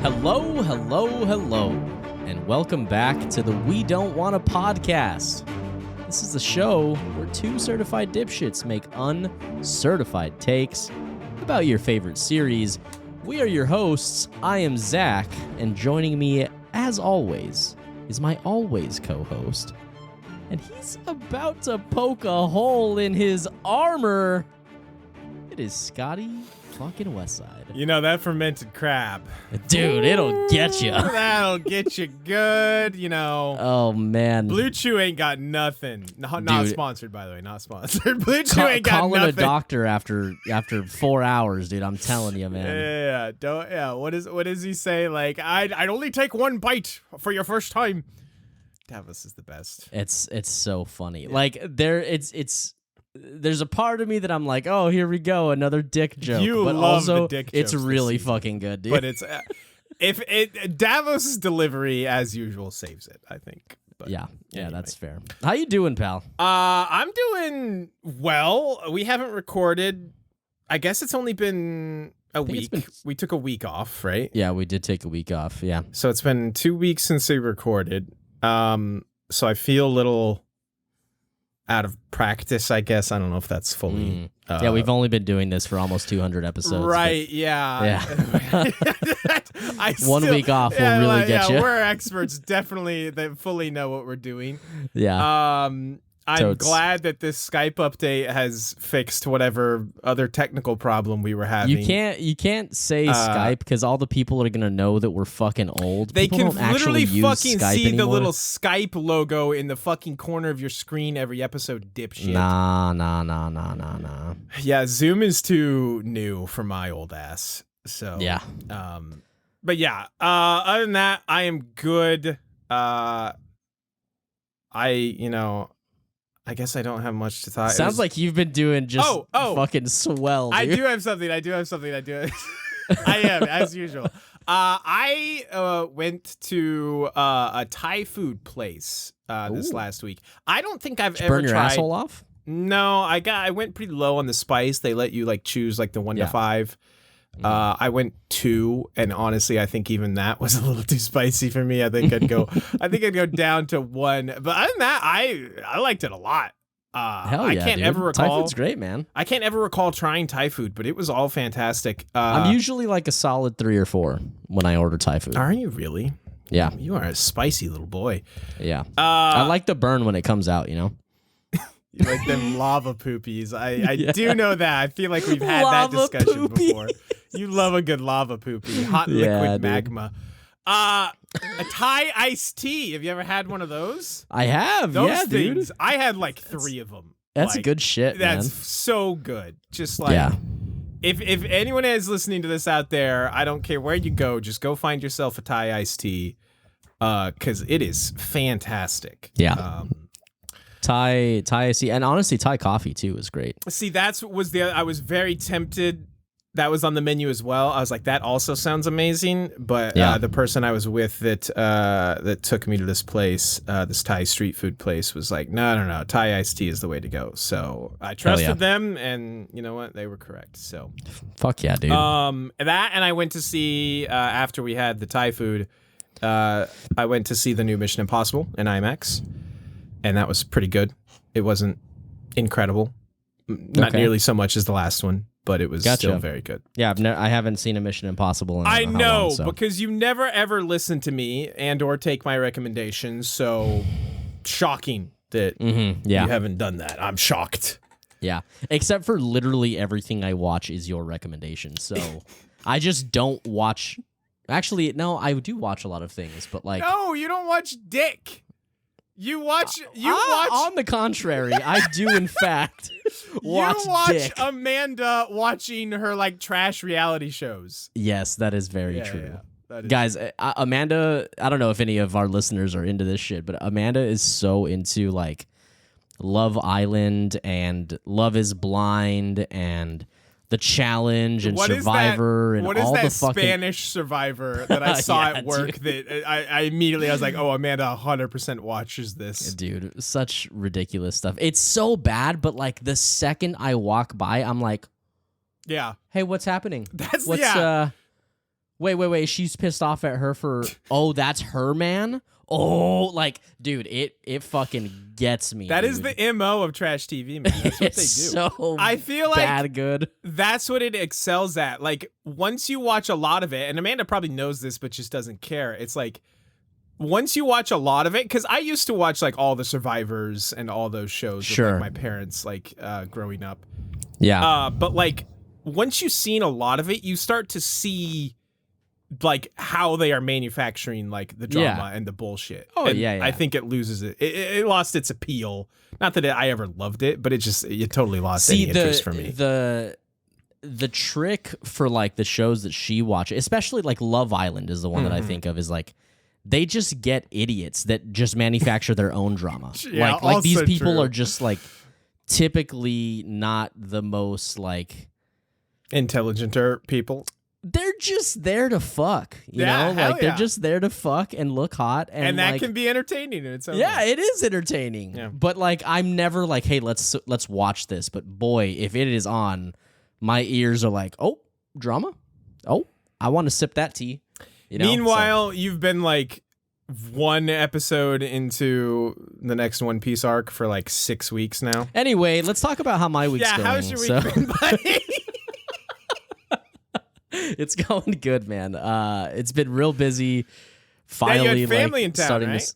Hello, hello, hello, and welcome back to the We Don't Want a Podcast. This is the show where two certified dipshits make uncertified takes about your favorite series. We are your hosts. I am Zach, and joining me, as always, is my always co-host. And he's about to poke a hole in his armor. It is Scotty fucking Westside. You know, that fermented crab. Dude, it'll get you. That'll get you good, you know. Oh, man. Blue Chew ain't got nothing. Not sponsored, by the way. Not sponsored. Blue Chew ain't got calling nothing. a doctor after 4 hours, dude. I'm telling you, man. Yeah. What does he say? Like, I'd only take one bite for your first time. Davos is the best. It's so funny. Yeah. Like, there's a part of me that I'm like, oh, here we go, another dick joke. But love also, the dick it's jokes really fucking good, dude. But it's Davos's delivery, as usual, saves it, I think. But yeah, anyway. That's fair. How you doing, pal? I'm doing well. We haven't recorded. I guess it's only been a week. We took a week off, right? Yeah, we did take a week off. Yeah. So it's been 2 weeks since we recorded. So I feel a little out of practice, I guess. I don't know if that's fully. Yeah, we've only been doing this for almost 200 episodes. Right, yeah. 1 week off will really get you. We're experts, definitely. They fully know what we're doing. Yeah. I'm glad that this Skype update has fixed whatever other technical problem we were having. You can't say Skype because all the people are gonna know that we're fucking old. They people can literally fucking Skype see anymore. the little Skype logo in the fucking corner of your screen every episode, dipshit. Nah. Yeah, Zoom is too new for my old ass. So yeah. But yeah, other than that, I am good. I guess I don't have much to talk. Sounds like you've been doing just fucking swell, dude. I do have something. I am, as usual. I went to a Thai food place this last week. I don't think I've Did you ever burn your tried. asshole off? No, I went pretty low on the spice. They let you like choose like the 1 to 5. I went 2, and honestly, I think even that was a little too spicy for me. I think I'd go down to 1. But other than that, I liked it a lot. Hell yeah, I can't dude. ever recall. Thai food's great, man. I can't ever recall trying Thai food, but it was all fantastic. I'm usually like a solid 3 or 4 when I order Thai food. Are you really? Yeah. You are a spicy little boy. Yeah. I like the burn when it comes out, you know? You like them lava poopies. I do know that. I feel like we've had that discussion before. You love a good lava poopy. Hot liquid magma. A Thai iced tea. Have you ever had one of those? I have. Those things. Dude. I had like 3 of them. That's like, good shit, that's man. so good. Just like if anyone is listening to this out there, I don't care where you go, just go find yourself a Thai iced tea. Because it is fantastic. Yeah. Thai tea, and honestly, Thai coffee too is great. See, I was very tempted. That was on the menu as well. I was like, that also sounds amazing. But the person I was with that took me to this place, this Thai street food place, was like, no, Thai iced tea is the way to go. So I trusted them, and you know what? They were correct. So fuck yeah, dude. That, and I went to see after we had the Thai food. I went to see the new Mission Impossible in IMAX. And that was pretty good. It wasn't incredible. Not nearly so much as the last one, but it was still very good. Yeah, I haven't seen a Mission Impossible in I how know, long, so. Because you never ever listen to me and or take my recommendations, so shocking that you haven't done that. I'm shocked. Yeah, except for literally everything I watch is your recommendation, so I just don't watch... Actually, no, I do watch a lot of things, but like... No, you don't watch dick. You watch. On the contrary, I do in fact watch dick. Amanda watching her like trash reality shows. Yes, that is very true. That is Guys, Amanda, I don't know if any of our listeners are into this shit, but Amanda is so into like Love Island and Love is Blind and The Challenge and Survivor and all the fucking... What is that Spanish Survivor that I saw at work that I immediately, I was like, oh, Amanda 100% watches this. Dude, such ridiculous stuff. It's so bad, but like the second I walk by, I'm like, yeah. Hey, what's happening? Wait. She's pissed off at her for, oh, that's her man? Oh, like, dude, it fucking gets me. That dude. is the MO of trash TV, man. That's what they do. So I feel like bad good. That's what it excels at. Like, once you watch a lot of it, and Amanda probably knows this, but just doesn't care. It's like, once you watch a lot of it, because I used to watch like all the Survivors and all those shows with like, my parents, like growing up. Yeah. But like, once you've seen a lot of it, you start to see like how they are manufacturing like the drama and the bullshit. Oh, and yeah. I think it loses it. It lost its appeal. Not that I ever loved it, but it totally lost any interest for me. The trick for like the shows that she watches, especially like Love Island is the one that I think of, is like they just get idiots that just manufacture their own drama. Yeah, like these people true. are just like typically not the most like intelligenter people. They're just there to fuck, you know? Like they're just there to fuck and look hot, and that like, can be entertaining in its own yeah, way. it is entertaining. Yeah. But like, I'm never like, hey, let's watch this. But boy, if it is on, my ears are like, oh, drama. Oh, I want to sip that tea. You know? Meanwhile, you've been like one episode into the next One Piece arc for like 6 weeks now. Anyway, let's talk about how my week's going. Yeah, how's your week been, buddy? It's going good, man. It's been real busy. Finally, you had family like, in town, starting right? to.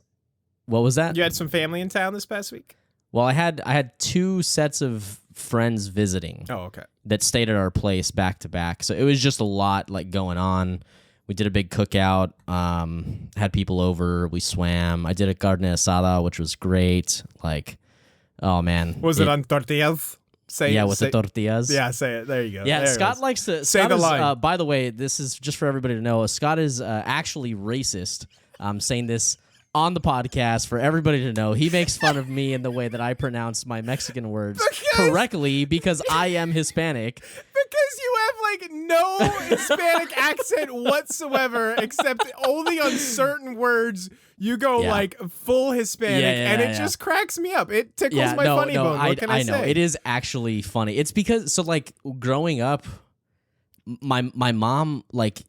What was that? You had some family in town this past week? Well, I had 2 sets of friends visiting. Oh, okay. That stayed at our place back to back. So it was just a lot like going on. We did a big cookout. Had people over. We swam. I did a carne asada, which was great. Like, oh man, Was it on tortillas? The tortillas. Yeah, say it. There you go. Yeah, there Scott likes to say Scott the is, line. By the way, this is just for everybody to know. Scott is actually racist. I'm saying this on the podcast for everybody to know. He makes fun of me in the way that I pronounce my Mexican words correctly because I am Hispanic. Because you have like no Hispanic accent whatsoever, except only on certain words you go like full Hispanic, and it just cracks me up. It tickles my funny bone. What can I say? know. It is actually funny. It's because, so like growing up, my mom like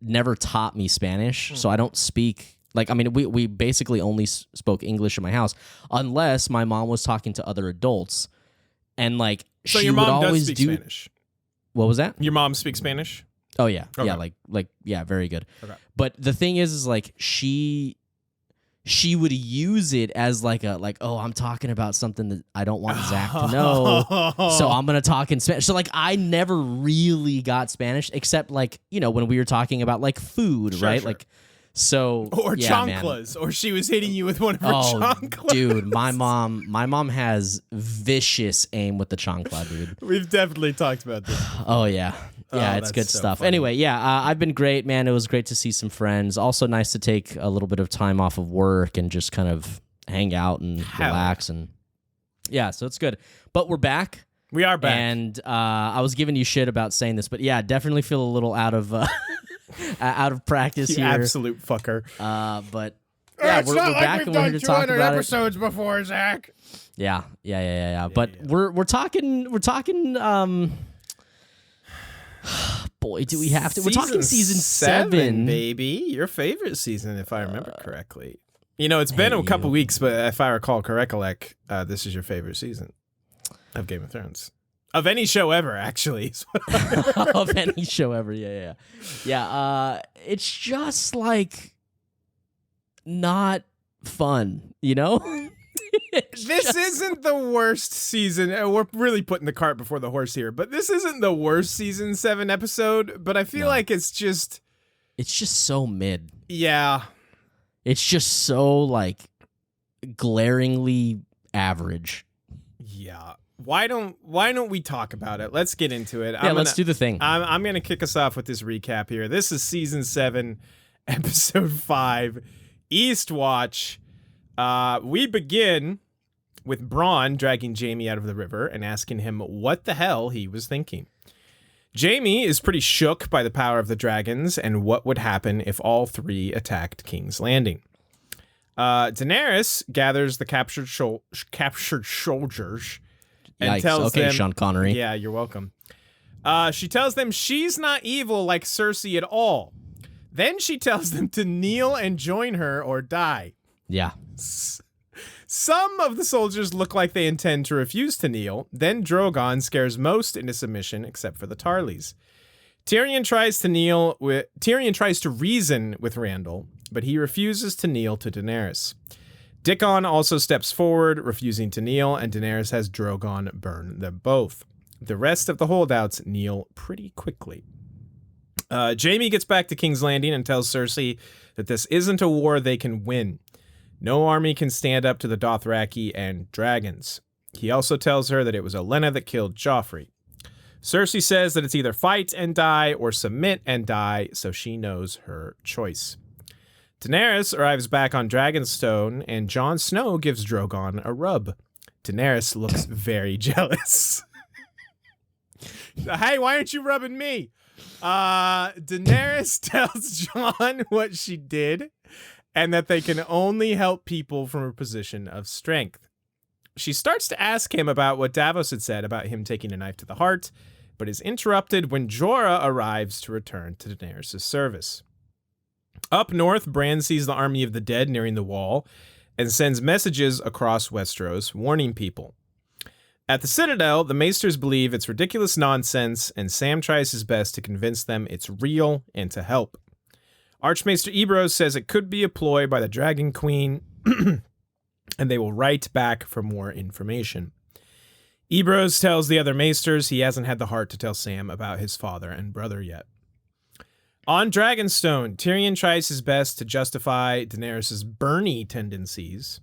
never taught me Spanish, so I don't speak. Like, I mean, we basically only spoke English in my house, unless my mom was talking to other adults, and like so she your mom would always does speak do. Spanish. What was that? Your mom speaks Spanish? Oh yeah, Okay. yeah, like yeah, very good. Okay. But the thing is like she would use it as like oh, I'm talking about something that I don't want Zach to know, so I'm gonna talk in Spanish. So like I never really got Spanish except like, you know, when we were talking about like food, right? Sure. Like. So or yeah, chanclas, or she was hitting you with one of her chanclas. Dude, my mom has vicious aim with the chancla, dude. We've definitely talked about this. Oh yeah, yeah, it's good so stuff. funny. Anyway, yeah, I've been great, man. It was great to see some friends. Also nice to take a little bit of time off of work and just kind of hang out and relax, and yeah, so it's good. But we're back. We are back, and I was giving you shit about saying this, but yeah, definitely feel a little out of out of practice you here. Absolute fucker. But yeah, we're back and we're here to talk about episodes before, Zach. Yeah. But we're talking. Boy, do we have to? We're talking season 7, baby. Your favorite season, if I remember correctly. You know, it's been a couple weeks, but if I recall correctly, this is your favorite season of Game of Thrones. Of any show ever, actually. Of any show ever, yeah. It's just not fun, you know? This isn't the worst season. We're really putting the cart before the horse here, but this isn't the worst season 7 episode. But I feel like it's just so mid. Yeah, it's just so glaringly average. Yeah. Why don't we talk about it? Let's get into it. Yeah, let's do the thing. I'm gonna kick us off with this recap here. This is season 7, episode 5, Eastwatch. We begin with Bronn dragging Jamie out of the river and asking him what the hell he was thinking. Jamie is pretty shook by the power of the dragons and what would happen if all 3 attacked King's Landing. Daenerys gathers the captured soldiers and tells them, Sean Connery. Yeah, you're welcome. She tells them she's not evil like Cersei at all. Then she tells them to kneel and join her or die. Yeah. Some of the soldiers look like they intend to refuse to kneel. Then Drogon scares most into submission, except for the Tarleys. Tyrion tries to reason with Randall, but he refuses to kneel to Daenerys. Dickon also steps forward, refusing to kneel, and Daenerys has Drogon burn them both. The rest of the holdouts kneel pretty quickly. Jamie gets back to King's Landing and tells Cersei that this isn't a war they can win. No army can stand up to the Dothraki and dragons. He also tells her that it was Olenna that killed Joffrey. Cersei says that it's either fight and die or submit and die, so she knows her choice. Daenerys arrives back on Dragonstone, and Jon Snow gives Drogon a rub. Daenerys looks very jealous. Hey, why aren't you rubbing me? Daenerys tells Jon what she did, and that they can only help people from a position of strength. She starts to ask him about what Davos had said about him taking a knife to the heart, but is interrupted when Jorah arrives to return to Daenerys' service. Up north, Bran sees the army of the dead nearing the wall and sends messages across Westeros warning people. At the Citadel, the Maesters believe it's ridiculous nonsense, and Sam tries his best to convince them it's real and to help. Archmaester Ebrose says it could be a ploy by the Dragon Queen, and they will write back for more information. Ebrose tells the other Maesters he hasn't had the heart to tell Sam about his father and brother yet. On Dragonstone, Tyrion tries his best to justify Daenerys' Bernie tendencies,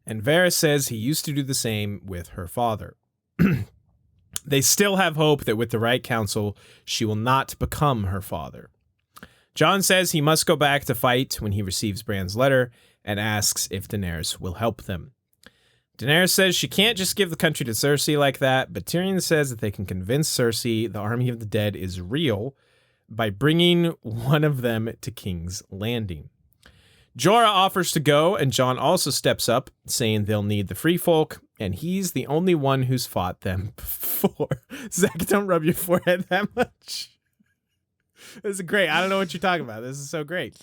and Varys says he used to do the same with her father. They still have hope that with the right counsel, she will not become her father. Jon says he must go back to fight when he receives Bran's letter and asks if Daenerys will help them. Daenerys says she can't just give the country to Cersei like that, but Tyrion says that they can convince Cersei the army of the dead is real by bringing one of them to King's Landing. Jorah offers to go, and Jon also steps up, saying they'll need the free folk, and he's the only one who's fought them before. Zach, don't rub your forehead that much. This is great. I don't know what you're talking about. This is so great.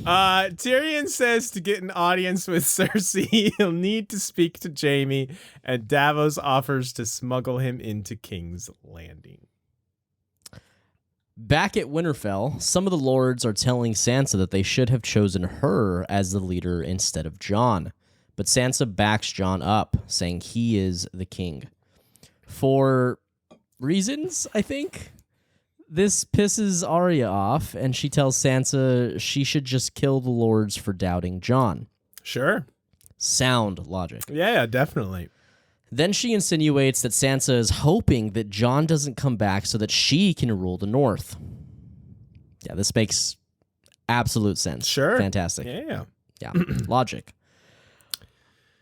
Tyrion says to get an audience with Cersei, he'll need to speak to Jamie, and Davos offers to smuggle him into King's Landing. Back at Winterfell, some of the lords are telling Sansa that they should have chosen her as the leader instead of Jon. But Sansa backs Jon up, saying he is the king. For reasons, I think. This pisses Arya off, and she tells Sansa she should just kill the lords for doubting Jon. Sure. Sound logic. Yeah, definitely. Then she insinuates that Sansa is hoping that Jon doesn't come back so that she can rule the North. Yeah, this makes absolute sense. Sure. Fantastic. Yeah. Yeah, logic.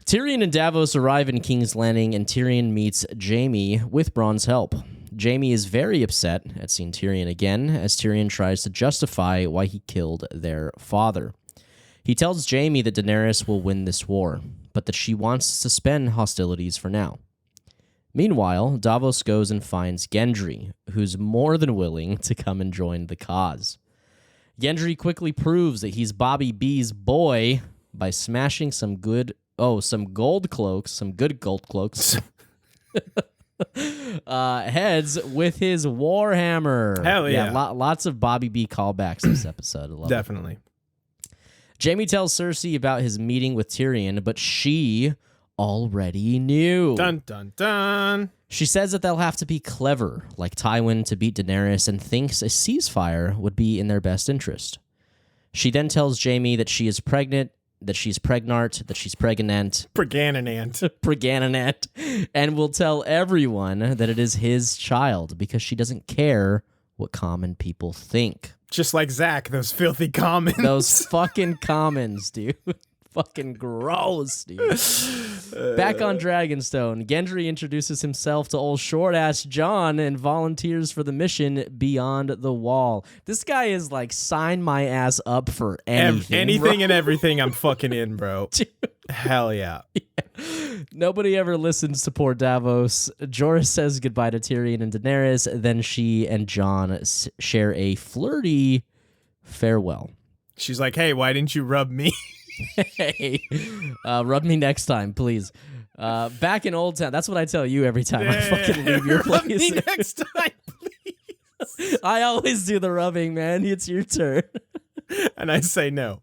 Tyrion and Davos arrive in King's Landing, and Tyrion meets Jamie with Bronn's help. Jamie is very upset at seeing Tyrion again, as Tyrion tries to justify why he killed their father. He tells Jamie that Daenerys will win this war, but that she wants to suspend hostilities for now. Meanwhile, Davos goes and finds Gendry, who's more than willing to come and join the cause. Gendry quickly proves that he's Bobby B's boy by smashing some good gold cloaks heads with his warhammer. Hell yeah. Lots of Bobby B callbacks this episode. I love Definitely. It. Jamie tells Cersei about his meeting with Tyrion, but she already knew. Dun, dun, dun. She says that they'll have to be clever, like Tywin, to beat Daenerys, and thinks a ceasefire would be in their best interest. She then tells Jamie that she is pregnant, that she's pregnant, and will tell everyone that it is his child because she doesn't care what common people think. Just like Zach, those filthy commons. Those fucking commons, dude. Fucking gross, dude. Back on Dragonstone, Gendry introduces himself to old short-ass Jon and volunteers for the mission Beyond the Wall. This guy is like, sign my ass up for anything. Anything and everything, I'm fucking in, bro. Dude. Hell yeah. Nobody ever listens to poor Davos. Jorah says goodbye to Tyrion and Daenerys. Then she and Jon share a flirty Farewell. She's like, hey, why didn't you rub me? Hey, rub me next time, please. Back in Old Town, that's what I tell you every time I fucking leave your place. Rub me next time, please. I always do the rubbing, man. It's your turn. And I say no.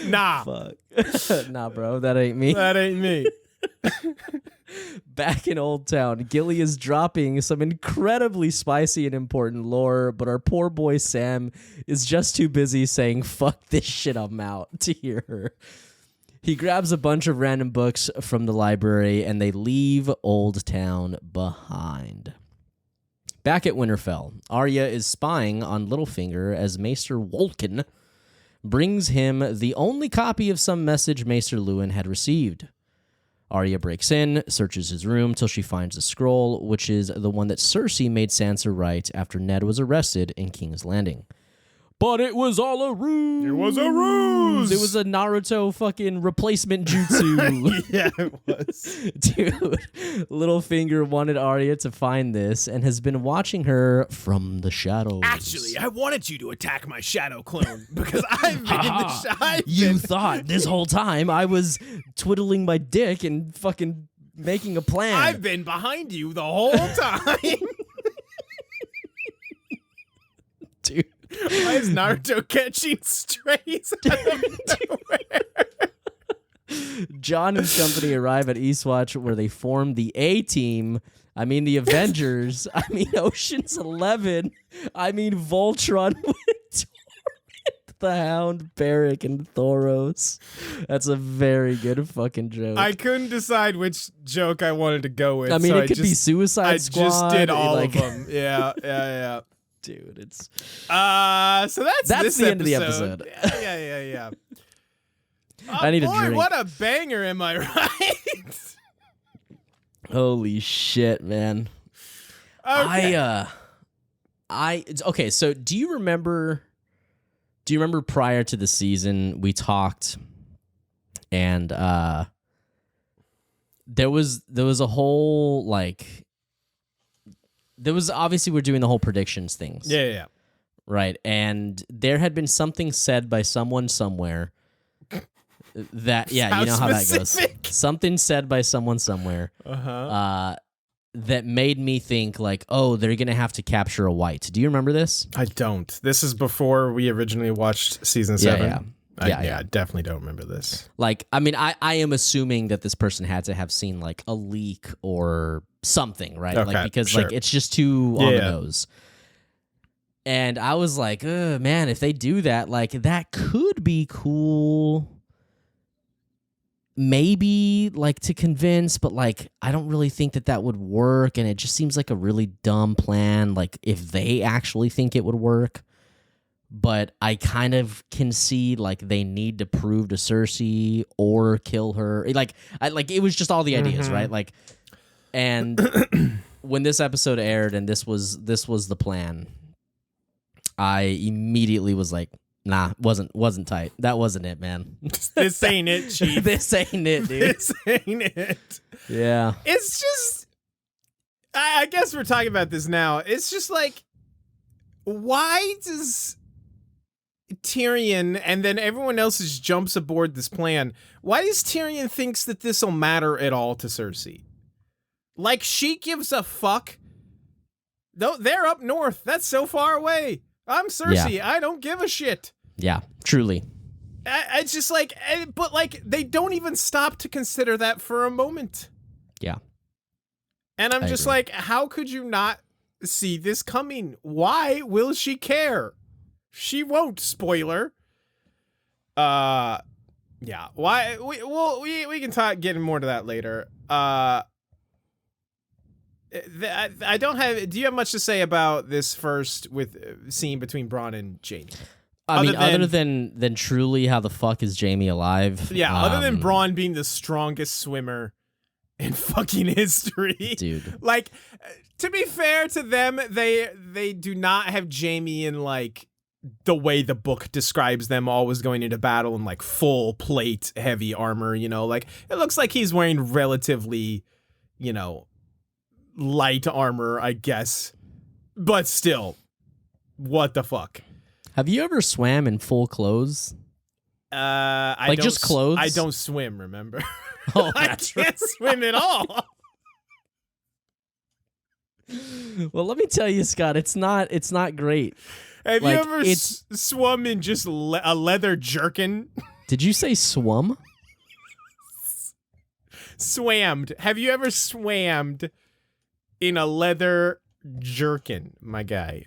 Nah. Fuck. Nah, bro, that ain't me. That ain't me. Back in Old Town, Gilly is dropping some incredibly spicy and important lore, but our poor boy Sam is just too busy saying, fuck this shit, I'm out, to hear her. He grabs a bunch of random books from the library, and they leave Old Town behind. Back at Winterfell, Arya is spying on Littlefinger as Maester Wolken brings him the only copy of some message Maester Luwin had received. Arya breaks in, searches his room till she finds the scroll, which is the one that Cersei made Sansa write after Ned was arrested in King's Landing. But it was all a ruse! It was a ruse! It was a Naruto fucking replacement jutsu. Yeah, it was. Dude, Littlefinger wanted Arya to find this and has been watching her from the shadows. Actually, I wanted you to attack my shadow clone because I've been in the shadow. You thought this whole time I was twiddling my dick and fucking making a plan. I've been behind you the whole time. Dude. Why is Naruto catching strays out of nowhere? Jon and company arrive at Eastwatch where they form the A-Team. I mean the Avengers. I mean Ocean's 11. I mean Voltron with Torment, the Hound, Beric, and Thoros. That's a very good fucking joke. I couldn't decide which joke I wanted to go with. I mean, so it could be Suicide Squad. I just did all of them. Yeah. Dude, it's so that's the end of the episode. Yeah. I need a drink. What a banger, am I right? Holy shit, man. Okay. Okay, so do you remember prior to the season we talked and there was a whole like there was obviously we're doing the whole predictions things. Yeah. Right. And there had been something said by someone somewhere that, yeah, you know how that goes. Something said by someone somewhere that made me think like, oh, they're going to have to capture a wight. Do you remember this? I don't. This is before we originally watched season 7. Yeah. I definitely don't remember this. Like, I mean, I am assuming that this person had to have seen like a leak or something, right? Okay, like because sure. like it's just too on the nose. And I was like, man, if they do that, like that could be cool. Maybe like to convince, but like I don't really think that would work, and it just seems like a really dumb plan. Like if they actually think it would work. But I kind of can see like they need to prove to Cersei or kill her. Like it was just all the ideas, right? Like, and when this episode aired and this was the plan, I immediately was like, nah, wasn't tight. That wasn't it, man. This ain't it, Chief. This ain't it, dude. This ain't it. Yeah. It's just, I guess we're talking about this now. It's just like, why does Tyrion and then everyone else just jumps aboard this plan? Why does Tyrion thinks that this will matter at all to Cersei? Like she gives a fuck. No, they're up north. That's so far away. I'm Cersei. Yeah. I don't give a shit. Yeah, truly. It's just like, but like they don't even stop to consider that for a moment. Yeah. And I'm just like, how could you not see this coming? Why will she care? She won't. Spoiler. Yeah. Why? We can talk. Get more to that later. I don't have. Do you have much to say about this first with scene between Bronn and Jaime? Other than truly, how the fuck is Jaime alive? Yeah. Other than Bronn being the strongest swimmer in fucking history, dude. Like, to be fair to them, they do not have Jaime in like the way the book describes them, always going into battle in like full plate heavy armor, you know, like it looks like he's wearing relatively, you know, light armor, I guess, but still, what the fuck? Have you ever swam in full clothes? Just clothes? I don't swim, remember? Oh, I can't swim at all. Well, let me tell you, Scott, it's not great. Have you ever swum in just a leather jerkin? Did you say swum? Swammed. Have you ever swammed in a leather jerkin, my guy?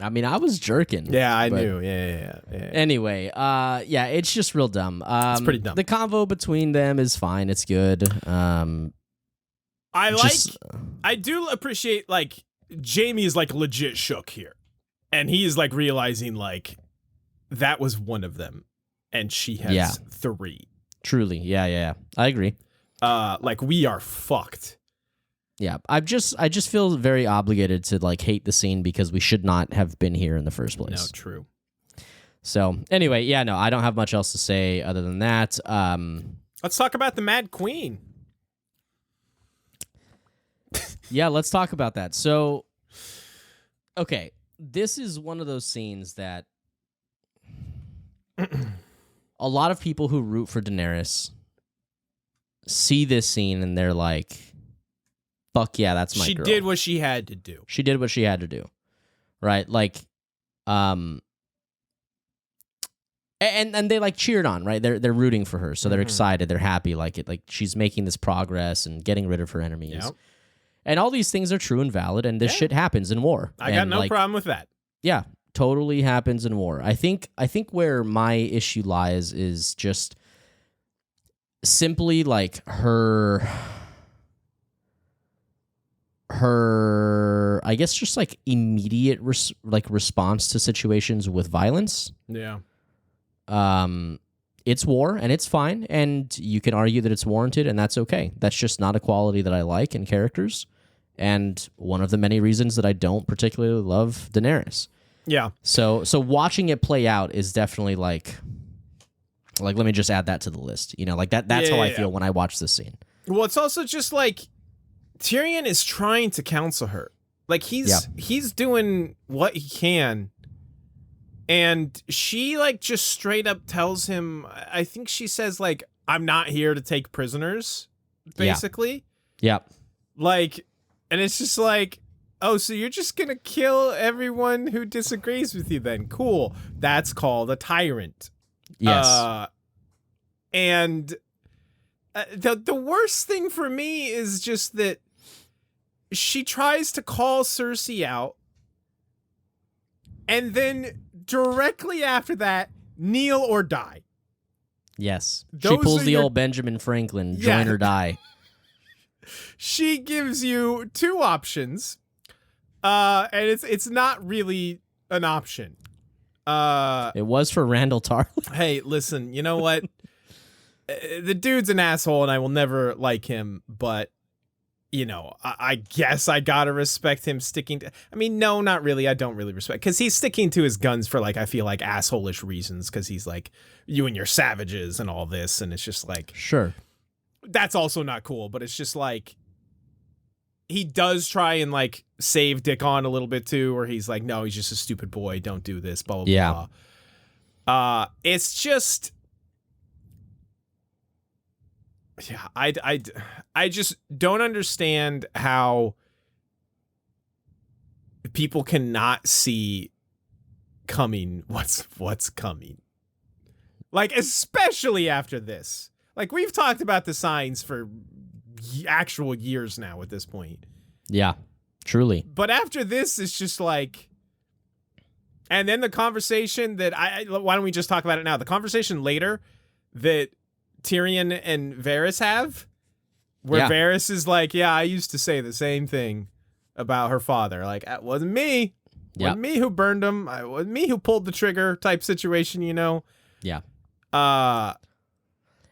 I mean, I was jerking. Yeah, I knew. Yeah. Anyway, it's just real dumb. It's pretty dumb. The convo between them is fine. It's good. I do appreciate, like, Jamie is, like, legit shook here. And he is, like, realizing, like, that was one of them. And she has 3. Truly. Yeah. I agree. Like, we are fucked. Yeah. I just feel very obligated to, like, hate the scene because we should not have been here in the first place. No, true. So, anyway, I don't have much else to say other than that. Let's talk about the Mad Queen. Yeah, let's talk about that. So, okay, this is one of those scenes that a lot of people who root for Daenerys see this scene and they're like, fuck yeah, that's my girl. She did what she had to do. She did what she had to do. Right? Like, and they like cheered on, right? They're rooting for her, so they're excited, they're happy, like she's making this progress and getting rid of her enemies. Yep. And all these things are true and valid, and this shit happens in war. I got no problem with that. Yeah, totally happens in war. I think where my issue lies is just simply like her I guess just like immediate response to situations with violence. Yeah. It's war and it's fine, and you can argue that it's warranted, and that's okay. That's just not a quality that I like in characters, and one of the many reasons that I don't particularly love Daenerys. Yeah. So watching it play out is definitely like let me just add that to the list. You know, like that's how I feel when I watch this scene. Well, it's also just like Tyrion is trying to counsel her. Like he's doing what he can. And she, like, just straight up tells him, I think she says, like, I'm not here to take prisoners, basically. Yeah. Like, and it's just like, oh, so you're just going to kill everyone who disagrees with you then? Cool. That's called a tyrant. Yes. And the worst thing for me is just that she tries to call Cersei out, and then directly after that, kneel or die. Yes. She pulls the old Benjamin Franklin, join or die. She gives you 2 options, and it's not really an option. It was for Randall Tarly. Hey, listen, you know what? The dude's an asshole, and I will never like him, but you know, I guess I gotta respect him sticking to... I mean, no, not really. I don't really respect... Because he's sticking to his guns for, like, I feel like asshole-ish reasons. Because he's like, you and your savages and all this. And it's just like... Sure. That's also not cool. But it's just like... He does try and, like, save Dickon a little bit, too. Where he's like, no, he's just a stupid boy. Don't do this. Blah, blah, blah. It's just... Yeah, I just don't understand how people cannot see coming what's coming. Like, especially after this. Like, we've talked about the signs for actual years now at this point. Yeah, truly. But after this, it's just like... And then the conversation that why don't we just talk about it now? The conversation later that Tyrion and Varys have, where Varys is like, yeah, I used to say the same thing about her father. Like, it wasn't me. It wasn't me who burned him. It wasn't me who pulled the trigger type situation, you know? Yeah.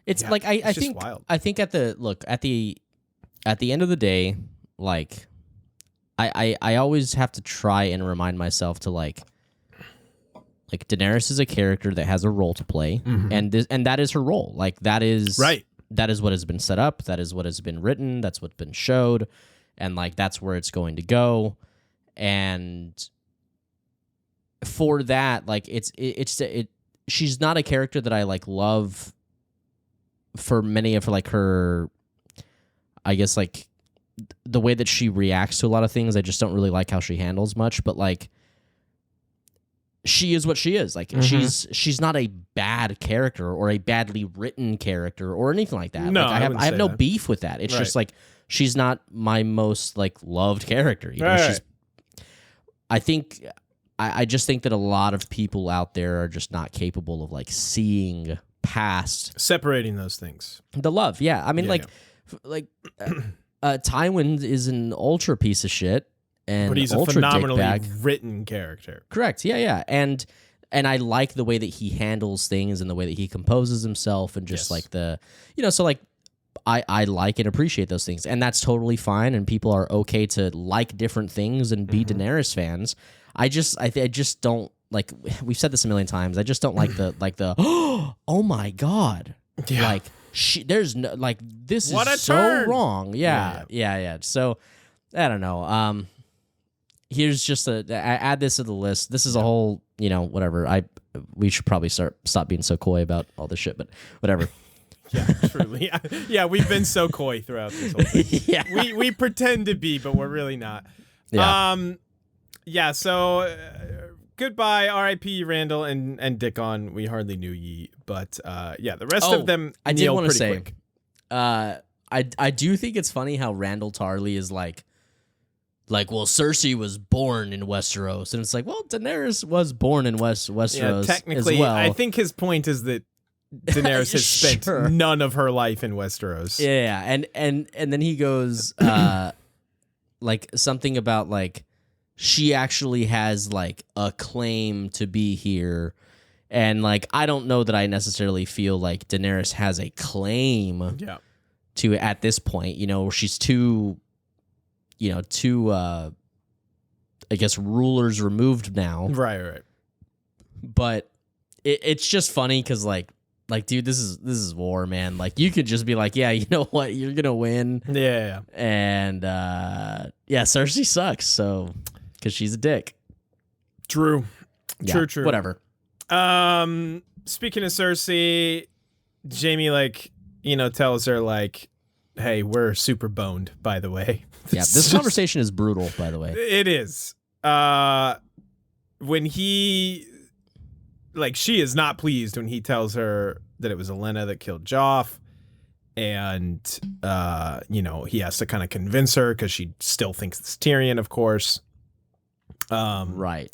It's like, I think wild. I think at the end of the day, like, I always have to try and remind myself to like Daenerys is a character that has a role to play, and that is her role. Like that is right. That is what has been set up. That is what has been written. That's what's been showed, and like that's where it's going to go. And for that, like she's not a character that I like love for many of like her, I guess, like the way that she reacts to a lot of things. I just don't really like how she handles much, but like she is what she is. Like she's not a bad character or a badly written character or anything like that. No, like, I have no that. beef with that. It's just like she's not my most like loved character. You know, she's. I just think that a lot of people out there are just not capable of like seeing past separating those things. The love, yeah. I mean, Tywin is an ultra piece of shit, but he's a phenomenally written character. Correct. Yeah. And I like the way that he handles things and the way that he composes himself and just like the, so like I like and appreciate those things, and that's totally fine. And people are okay to like different things and be Daenerys fans. I just don't like. We've said this a million times. I just don't like the oh my god, like there's no like this what is so turn. Wrong. Yeah. So I don't know. Here's just I add this to the list. This is a whole whatever. We should probably stop being so coy about all this shit, but whatever. Yeah, truly. Yeah, we've been so coy throughout this whole thing. Yeah. We pretend to be, but we're really not. Yeah. So goodbye, R.I.P. Randall and Dickon. We hardly knew ye, but the rest of them I did want to say, quick. I do think it's funny how Randall Tarley is like, well, Cersei was born in Westeros, and it's like, well, Daenerys was born in Westeros. Yeah, technically, as well. I think his point is that Daenerys has spent none of her life in Westeros. Yeah, and then he goes like something about like she actually has like a claim to be here, and like I don't know that I necessarily feel like Daenerys has a claim to at this point. She's too I guess rulers removed now. Right. But it's just funny because like, dude, this is war, man. Like, you could just be like, yeah, you know what? You're going to win. Yeah. And, Cersei sucks, so, because she's a dick. True. Yeah, True. Whatever. Speaking of Cersei, Jamie, tells her, hey, we're super boned, by the way. Yeah, this conversation is brutal, by the way. It is. When he... she is not pleased when he tells her that it was Olenna that killed Joff. And, he has to kind of convince her because she still thinks it's Tyrion, of course. Right.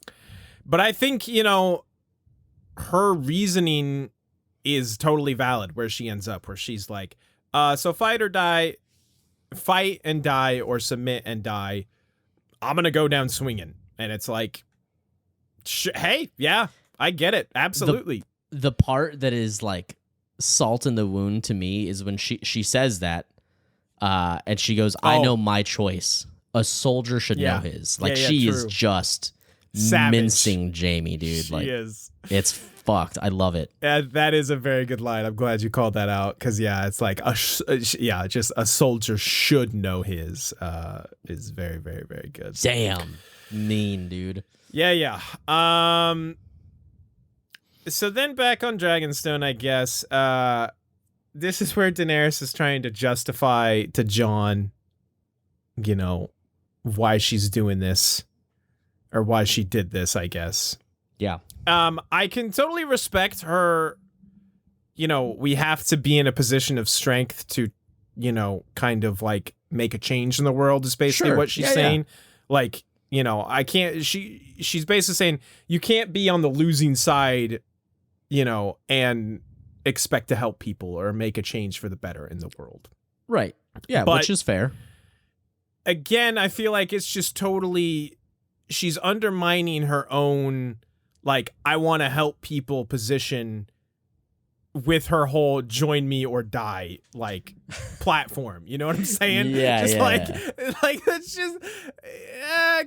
But I think, her reasoning is totally valid where she ends up, where she's like, so fight and die or submit and die. I'm going to go down swinging. And it's like, hey, yeah. I get it. Absolutely. The part that is like salt in the wound to me is when she says that and she goes, I know my choice. A soldier should know his. Like she is just savage. Mincing Jamie, dude. She like is. It's fucked. I love it. That is a very good line. I'm glad you called that out because it's like just a soldier should know his is very, very, very good. Damn. Mean, dude. Yeah. So then back on Dragonstone, I guess, this is where Daenerys is trying to justify to Jon, why she's doing this or why she did this, I guess. Yeah. I can totally respect her. We have to be in a position of strength to, kind of like make a change in the world is basically what she's saying. Yeah. I can't, she's basically saying you can't be on the losing side, and expect to help people or make a change for the better in the world. Right. Yeah, but, which is fair. Again, I feel like it's just totally, she's undermining her own, I want to help people position with her whole join me or die, platform. You know what I'm saying? Yeah, just that's just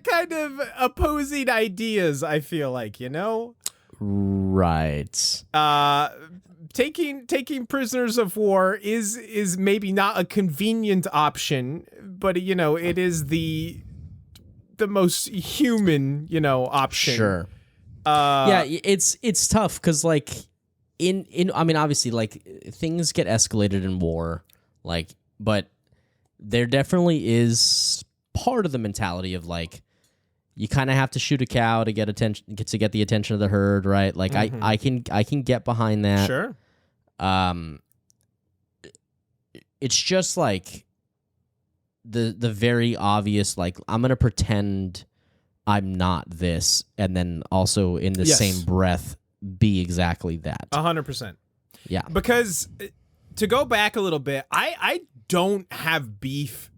kind of opposing ideas, I feel like, Right. Taking prisoners of war is maybe not a convenient option, but it is the most human, option. Sure. Yeah, it's tough because like I mean, obviously, like things get escalated in war, like, but there definitely is part of the mentality of like you kind of have to shoot a cow to get the attention of the herd, right? Like I can get behind that. Sure. It's just like the very obvious, like I'm gonna pretend I'm not this, and then also in the same breath be exactly that. 100%. Yeah. Because to go back a little bit, I don't have beef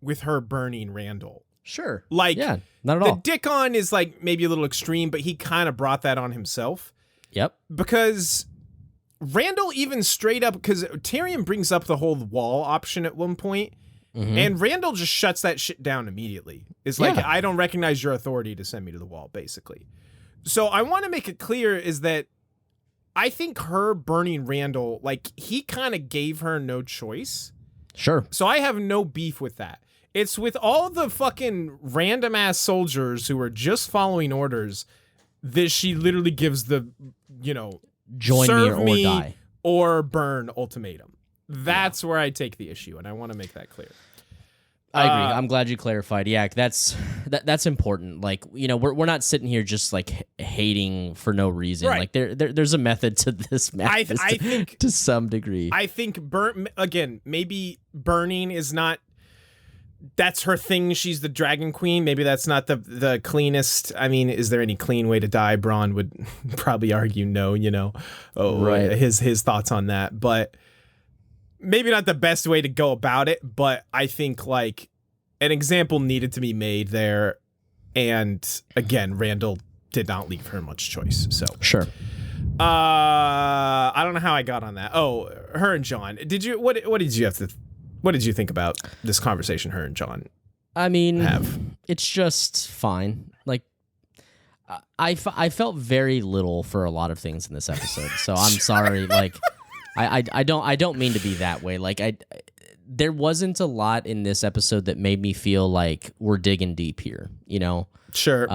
with her burning Randall. Sure. Like, yeah, not at all. The dick on is like maybe a little extreme, but he kind of brought that on himself. Yep. Because Randall even straight up, because Tyrion brings up the whole wall option at one point, and Randall just shuts that shit down immediately. It's like, I don't recognize your authority to send me to the wall, basically. So I want to make it clear is that I think her burning Randall, like, he kind of gave her no choice. Sure. So I have no beef with that. It's with all the fucking random ass soldiers who are just following orders that she literally gives the, join serve me or die or burn ultimatum. That's where I take the issue, and I want to make that clear. I agree. I'm glad you clarified. Yeah, that's important. Like, we're not sitting here just like hating for no reason. Right. Like there's a method to this madness I think to some degree. I think maybe burning is not. That's her thing. She's the dragon queen. Maybe that's not the cleanest. I mean, is there any clean way to die? Bronn would probably argue no. Right. His thoughts on that, but. Maybe not the best way to go about it, but I think like an example needed to be made there. And again, Randall did not leave her much choice. So sure. I don't know how I got on that. Oh, her and Jon. What did you think about this conversation her and Jon? I mean, have? It's just fine. Like I felt very little for a lot of things in this episode. So I'm sorry. Like I don't mean to be that way. Like there wasn't a lot in this episode that made me feel like we're digging deep here, Sure.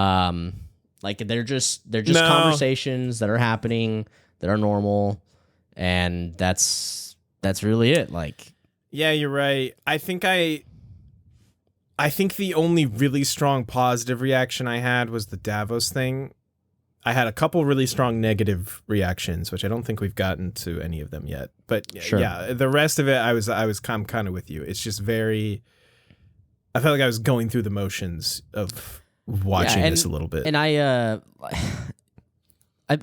Like they're just conversations that are happening that are normal, and that's really it. Like, yeah, you're right. I think the only really strong positive reaction I had was the Davos thing. I had a couple really strong negative reactions, which I don't think we've gotten to any of them yet. But sure. Yeah, the rest of it, I was kind of with you. It's just I felt like I was going through the motions of watching this a little bit. And I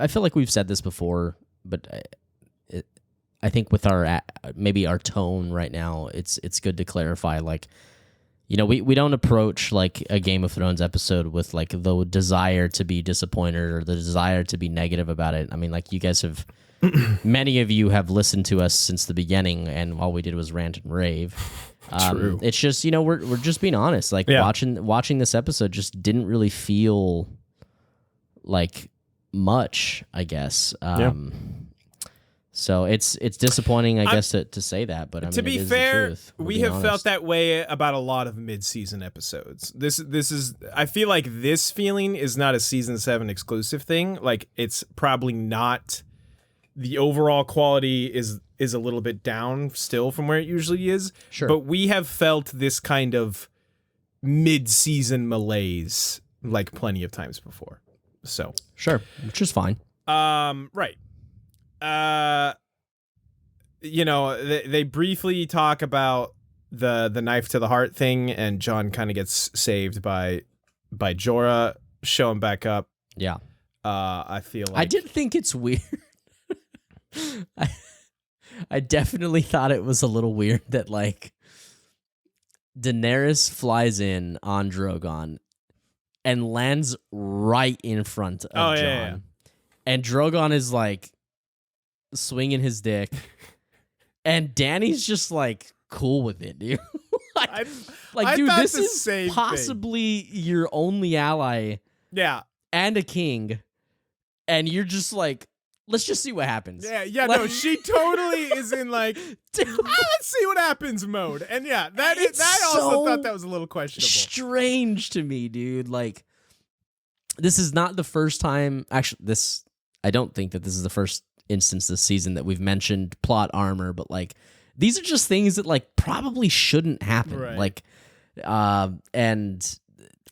feel like we've said this before, but I think with maybe our tone right now, it's good to clarify. Like, we don't approach like a Game of Thrones episode with like the desire to be disappointed or the desire to be negative about it. I mean, like you guys have, many of you have listened to us since the beginning, and all we did was rant and rave. True. It's just we're just being honest. Like watching this episode just didn't really feel like much, I guess. So it's disappointing, I guess, to say that, but I mean, to be it is fair, the truth. we have felt that way about a lot of mid-season episodes. This is I feel like this feeling is not a season 7 exclusive thing. Like it's probably not. The overall quality is a little bit down still from where it usually is. Sure, but we have felt this kind of mid-season malaise like plenty of times before. So sure, which is fine. Right. They briefly talk about the knife to the heart thing, and Jon kind of gets saved by Jorah showing back up. Yeah. I feel like I did think it's weird. I definitely thought it was a little weird that like Daenerys flies in on Drogon and lands right in front of Jon. Yeah. And Drogon is like swinging his dick, and Dany's just like cool with it, dude. Dude, this is possibly your only ally, and a king, and you're just like, let's just see what happens. No, she totally is in like, let's see what happens mode, and I also thought that was a little questionable. Strange to me, dude. Like, this is not the first time. Actually, I don't think that this is the first instance this season that we've mentioned plot armor, but like these are just things that like probably shouldn't happen. Right. Like,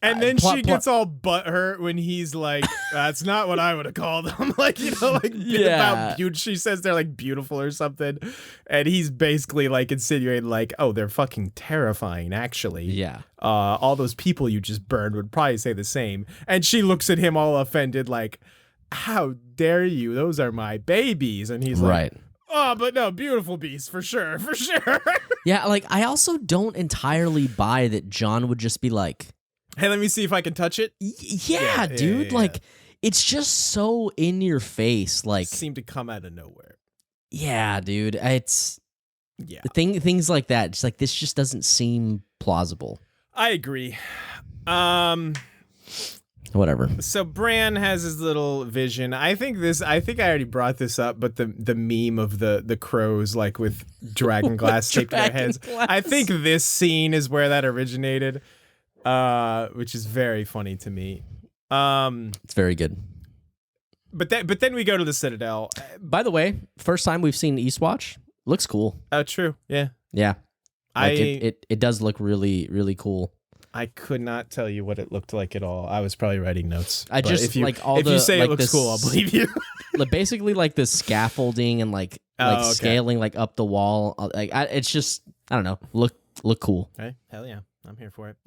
and then she gets all butthurt when he's like, "That's not what I would have called them." Like, you know, like about beauty. She says they're like beautiful or something, and he's basically like insinuating like, "Oh, they're fucking terrifying." Actually, yeah. All those people you just burned would probably say the same. And she looks at him all offended, like, "How dare you? Those are my babies." And he's like, right. "Oh, but no, beautiful beasts for sure, for sure." Yeah, like I also don't entirely buy that Jon would just be like, "Hey, let me see if I can touch it." Yeah, dude. Yeah. Like, it's just so in your face. Like, seemed to come out of nowhere. Yeah, dude. It's things like that. Just like this just doesn't seem plausible. I agree. Whatever. So Bran has his little vision. I think I already brought this up, but the meme of the crows like with dragon glass taped to their heads. I think this scene is where that originated. Which is very funny to me. It's very good. But then we go to the Citadel. By the way, first time we've seen Eastwatch. Looks cool. Oh, true. Yeah. Yeah. Like it does look really, really cool. I could not tell you what it looked like at all. I was probably writing notes. If you say it looks cool, I'll believe you. Basically, like the scaffolding and like scaling like up the wall. Like it's just I don't know. Look cool. Okay. Hell yeah, I'm here for it.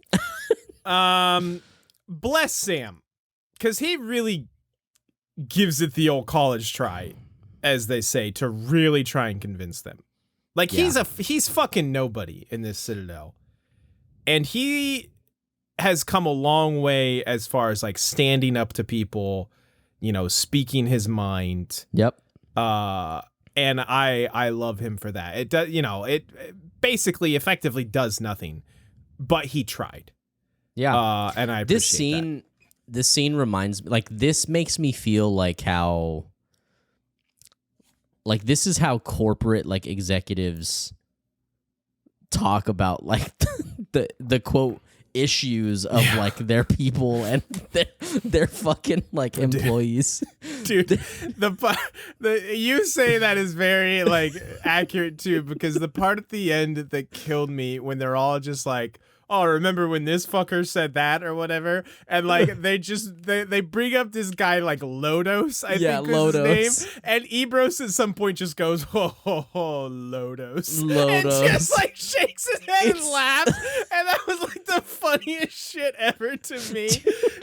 Bless Sam, because he really gives it the old college try, as they say, to really try and convince them. Like he's fucking nobody in this Citadel, and he has come a long way as far as like standing up to people, you know, speaking his mind. Yep. And I love him for that. It does, you know, it basically effectively does nothing, but he tried. Yeah. And I appreciate that. This scene reminds me, like, this makes me feel like how, like, this is how corporate, like, executives talk about, like, the quote, issues of, like, their people and their fucking, like, employees. Dude, you say that is very, like, accurate, too, because the part at the end that killed me when they're all just like, "Oh, remember when this fucker said that," or whatever, and like they bring up this guy like Lodos, I think was his name, and Ebros at some point just goes, "Ho ho ho, Lodos," and just like shakes his head and laughs, and that was like the funniest shit ever to me.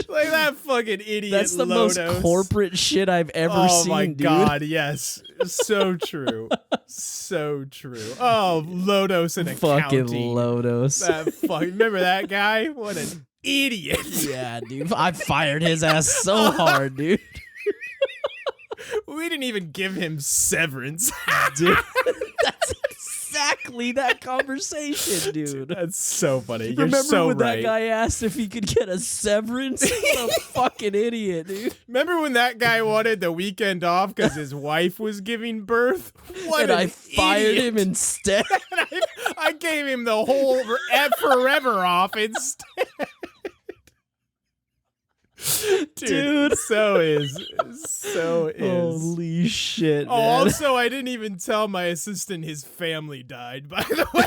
Like that fucking idiot. That's the Lodos. most corporate shit I've ever seen. Oh my dude. god, yes, so true, so true. Oh, Lodos and accounting. Fucking Lodos. That fucking. Remember that guy? What an idiot. Yeah, dude. I fired his ass so hard, dude. We didn't even give him severance. Dude, that's exactly that conversation, dude. That's so funny. You're Remember so when right. that guy asked if he could get a severance? What a fucking idiot, dude. Remember when that guy wanted the weekend off because his wife was giving birth? What and an I fired idiot. him instead. I gave him the whole forever off instead. Dude, so is. Holy shit, Oh, man. also, I didn't even tell my assistant his family died, by the way.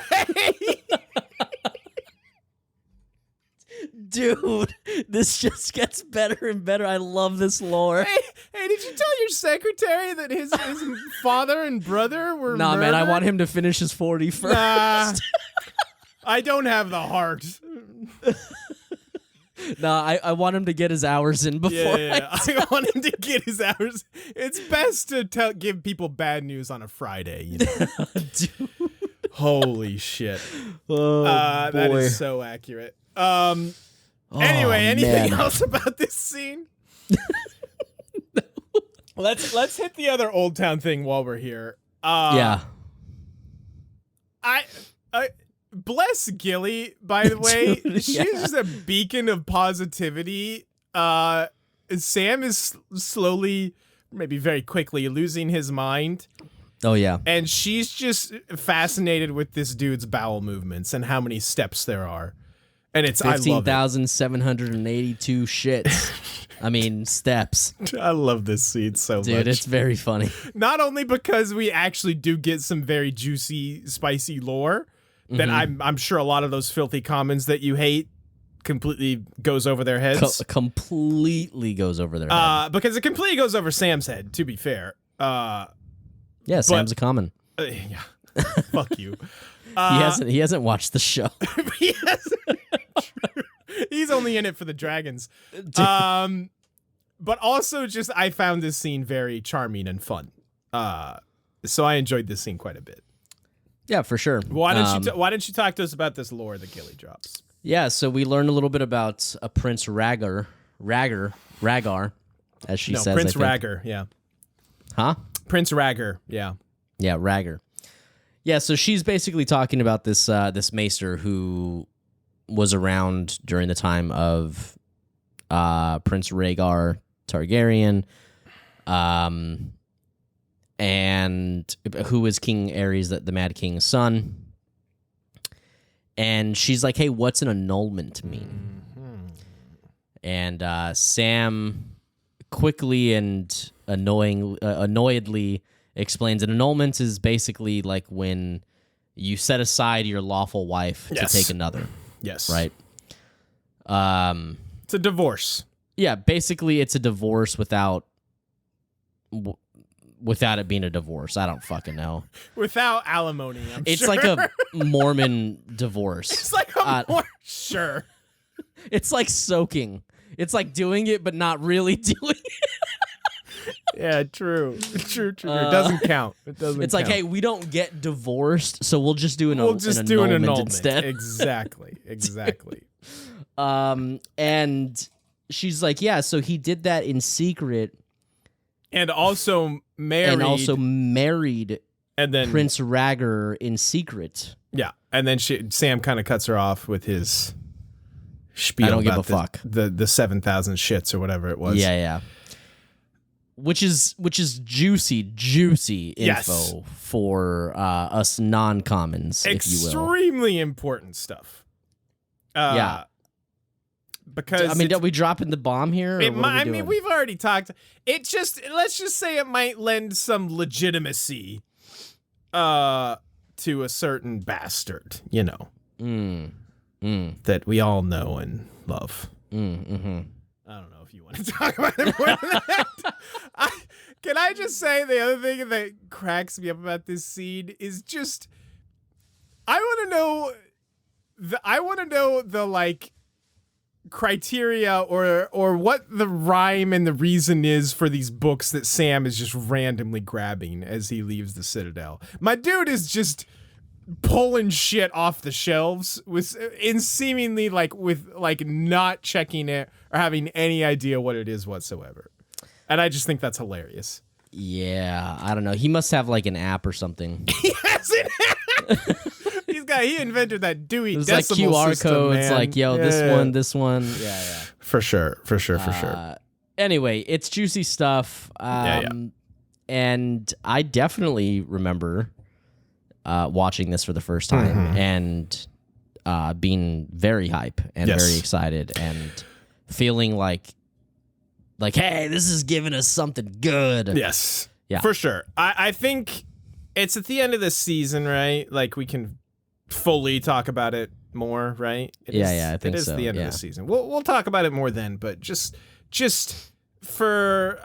Dude, this just gets better and better. I love this lore. Hey, did you tell your secretary that his father and brother were murdered? Man, I want him to finish his 40 first. Nah, I don't have the heart. I want him to get his hours in before I want him to get his hours. It's best to give people bad news on a Friday, you know? Dude. Holy shit. Oh, boy. That is so accurate. Anyway, anything else about this scene? Let's hit the other Old Town thing while we're here. Yeah. I bless Gilly, by the way. Dude, she's just a beacon of positivity. Sam is slowly, maybe very quickly, losing his mind. Oh, yeah. And she's just fascinated with this dude's bowel movements and how many steps there are. And it's 15,782 shits. I mean, steps. I love this scene so much. Dude, it's very funny. Not only because we actually do get some very juicy, spicy lore that I'm sure a lot of those filthy commons that you hate completely goes over their heads. Completely goes over their head. Because it completely goes over Sam's head, to be fair. Yeah, Sam's a common. Yeah. Fuck you. He hasn't watched the show. He hasn't. True. He's only in it for the dragons. But also just I found this scene very charming and fun. So I enjoyed this scene quite a bit. Yeah, for sure. Why don't you talk to us about this lore that Gilly drops? Yeah, so we learned a little bit about a Prince Rhaegar, as she says. Prince Rhaegar, yeah. Huh? Prince Rhaegar, yeah. Yeah, Rhaegar. Yeah, so she's basically talking about this maester who was around during the time of Prince Rhaegar Targaryen, and who was King Aerys, the Mad King's son. And she's like, hey, what's an annulment mean? And Sam quickly and annoyedly explains an annulment is basically like when you set aside your lawful wife to take another. Yes. Right? It's a divorce. Yeah, basically it's a divorce without it being a divorce. I don't fucking know. Without alimony, it's like a Mormon divorce. It's like a sure. It's like soaking. It's like doing it, but not really doing it. Yeah, true. True. It doesn't count. It doesn't. It's like, hey, we don't get divorced, so we'll just do an annulment instead. Exactly. And she's like, yeah, so he did that in secret. And also married. And then Prince Rhaegar in secret. Yeah. And then Sam kind of cuts her off with his spiel. I don't give a fuck. The 7,000 shits or whatever it was. Yeah. Which is juicy info for us non-commons, if you will. Extremely important stuff. Yeah. Because I mean, are we dropping the bomb here? We've already talked. Let's just say it might lend some legitimacy to a certain bastard, that we all know and love. Mm-hmm. I don't know if you want to talk about it more than that. Can I just say the other thing that cracks me up about this scene is just I want to know the like criteria or what the rhyme and the reason is for these books that Sam is just randomly grabbing as he leaves the Citadel. My dude is just pulling shit off the shelves seemingly with not checking it or having any idea what it is whatsoever. And I just think that's hilarious. Yeah, I don't know. He must have like an app or something. He has an app. He invented that Dewey Decimal like QR system, codes, man. like, yo, this one. Yeah. For sure. Anyway, it's juicy stuff. And I definitely remember watching this for the first time and being very hype and very excited and feeling like, hey, this is giving us something good. Yes. Yeah. For sure. I think it's at the end of the season, right? Like we can fully talk about it more, right? I think so. It is the end of the season. We'll talk about it more then, but just for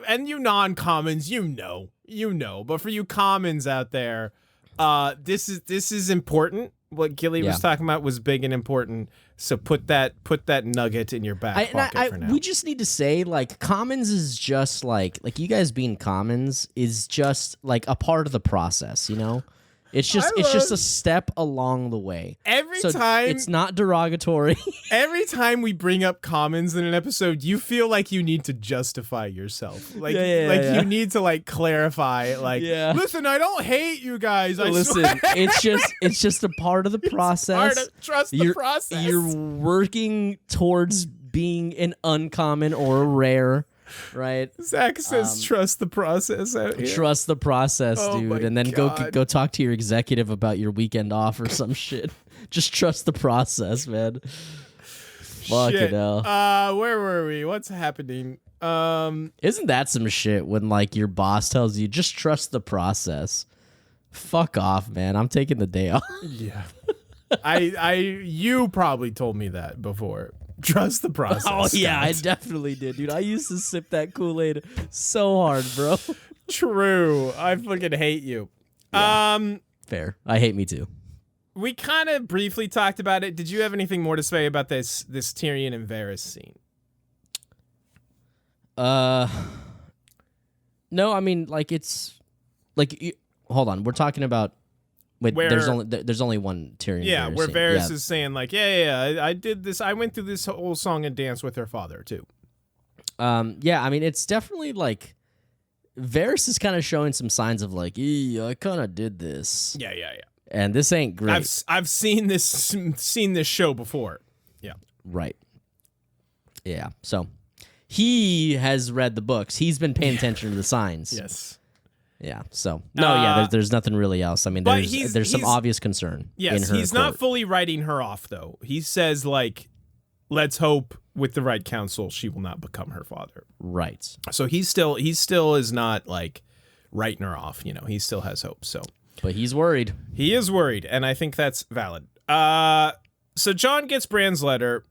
and you non-commons, but for you commons out there, this is important. What Gilly was talking about was big and important. So put that nugget in your back pocket for now. We just need to say, like, commons is just like you guys being commons is just like a part of the process, It's just a step along the way. Every time it's not derogatory. Every time we bring up commons in an episode, you feel like you need to justify yourself. Like you need to clarify. Listen, I don't hate you guys. Listen, it's just a part of the process. Trust the process. You're working towards being an uncommon or a rare. Right, Zach says, "Trust the process out here." Trust the process, dude, and then go talk to your executive about your weekend off or some shit. Just trust the process, man. Fucking hell. Where were we? What's happening? Isn't that some shit when like your boss tells you just trust the process? Fuck off, man. I'm taking the day off. Yeah. You probably told me that before. Trust the process. Oh yeah, I definitely did, dude. I used to sip that Kool-Aid so hard, bro. True. I fucking hate you. Yeah. Fair. I hate me too. We kind of briefly talked about it. Did you have anything more to say about this Tyrion and Varys scene? No, I mean, like it's like hold on. We're talking about there's only one Tyrion. Yeah, Varys where scene. Varys is saying like, I did this. I went through this whole song and dance with her father too. Yeah, I mean, it's definitely like Varys is kind of showing some signs of like, I kind of did this. Yeah. And this ain't great. I've seen this show before. Yeah. Right. Yeah. So he has read the books. He's been paying attention to the signs. Yes. Yeah. So there's nothing really else. I mean, there's some obvious concern. Yes. In her he's court. not fully writing her off though. He says like, let's hope with the right counsel she will not become her father. Right. So he still is not like writing her off. You know, he still has hope. So. But he's worried. He is worried, and I think that's valid. So Jon gets letter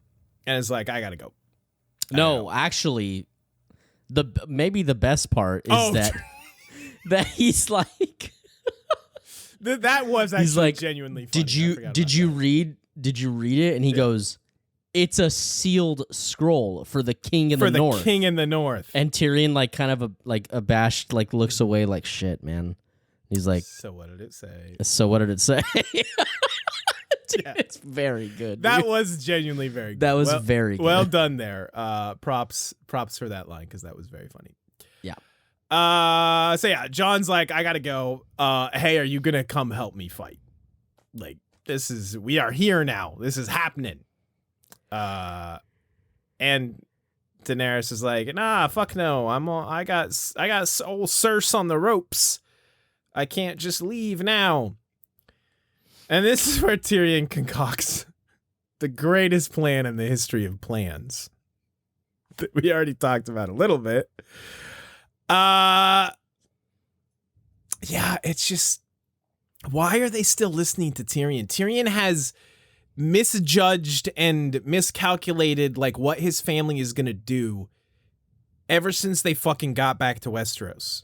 and is like, I gotta go. No, actually, maybe the best part is that he's like that was actually like, genuinely funny. Did you read it? And he goes, it's a sealed scroll for the king in the north. For the king in the north. And Tyrion like kind of abashed, like looks away like shit, man. He's like, so what did it say? Dude, yeah. It's very good. That was genuinely very good. That was very good. Well done there. Props for that line because that was very funny. Yeah. So yeah, Jon's like, I gotta go. Hey, are you gonna come help me fight? Like, we are here now. This is happening. And Daenerys is like, nah, fuck no. I got old Cersei on the ropes. I can't just leave now. And this is where Tyrion concocts the greatest plan in the history of plans that we already talked about a little bit. Yeah, it's just, why are they still listening to Tyrion? Tyrion has misjudged and miscalculated like what his family is going to do ever since they fucking got back to Westeros.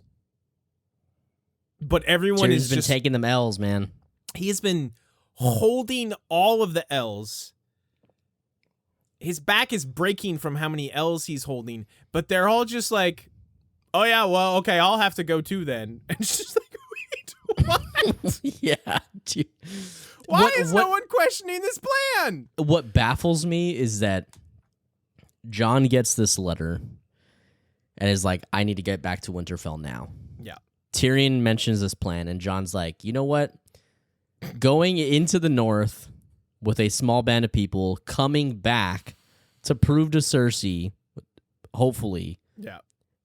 But everyone Tyrion's been taking them L's, man. He has been holding all of the L's. His back is breaking from how many L's he's holding, but they're all just like, oh yeah, well, okay, I'll have to go too then. And it's just like, wait, what? Yeah, dude. Why is no one questioning this plan? What baffles me is that Jon gets this letter and is like, I need to get back to Winterfell now. Yeah. Tyrion mentions this plan, and Jon's like, you know what? Going into the north with a small band of people, coming back to prove to Cersei, hopefully,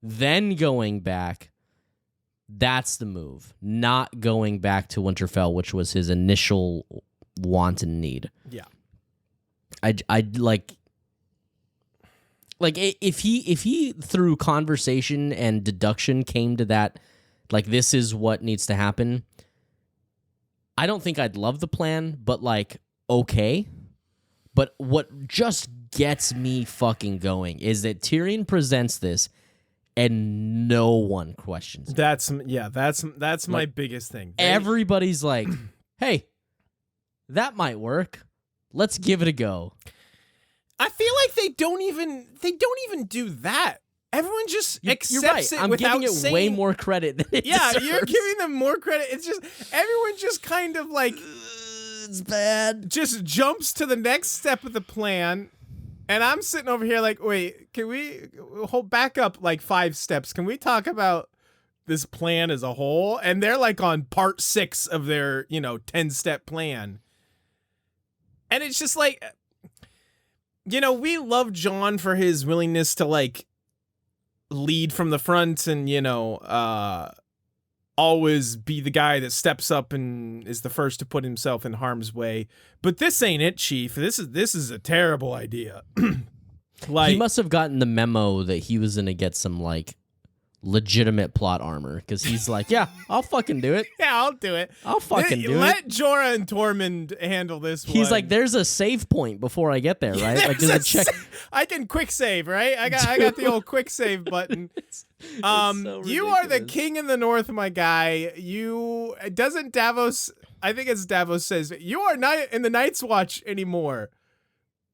then going back, that's the move. Not going back to Winterfell, which was his initial want and need. Yeah. I'd like if he through conversation and deduction came to that, like, this is what needs to happen, I don't think I'd love the plan, but like, okay. But what just gets me fucking going is that Tyrion presents this and no one questions it. That's my biggest thing. Everybody's like, hey, that might work. Let's give it a go. I feel like they don't even do that. Everyone just accepts it I'm without giving it way more credit than it deserves. You're giving them more credit. It's just everyone just kind of like it's bad. Just jumps to the next step of the plan, and I'm sitting over here like, wait, can we hold back up like 5 steps? Can we talk about this plan as a whole? And they're like on part 6 of their 10-step plan, and it's just like, we love Jon for his willingness to like lead from the front and always be the guy that steps up and is the first to put himself in harm's way. But this ain't it, Chief. This is a terrible idea. Like, he must have gotten the memo that he was going to get some, like, legitimate plot armor, because he's like, yeah, I'll fucking do it. Yeah, I'll do it. I'll fucking do it. Let Jorah and Tormund handle this He's one. like, there's a save point before I get there, right? Like, there's a check. I can quick save, right? I got the old quick save button. It's so You are the ridiculous. king in the north, my guy. Doesn't Davos, I think it's Davos says, you are not in the Night's Watch anymore.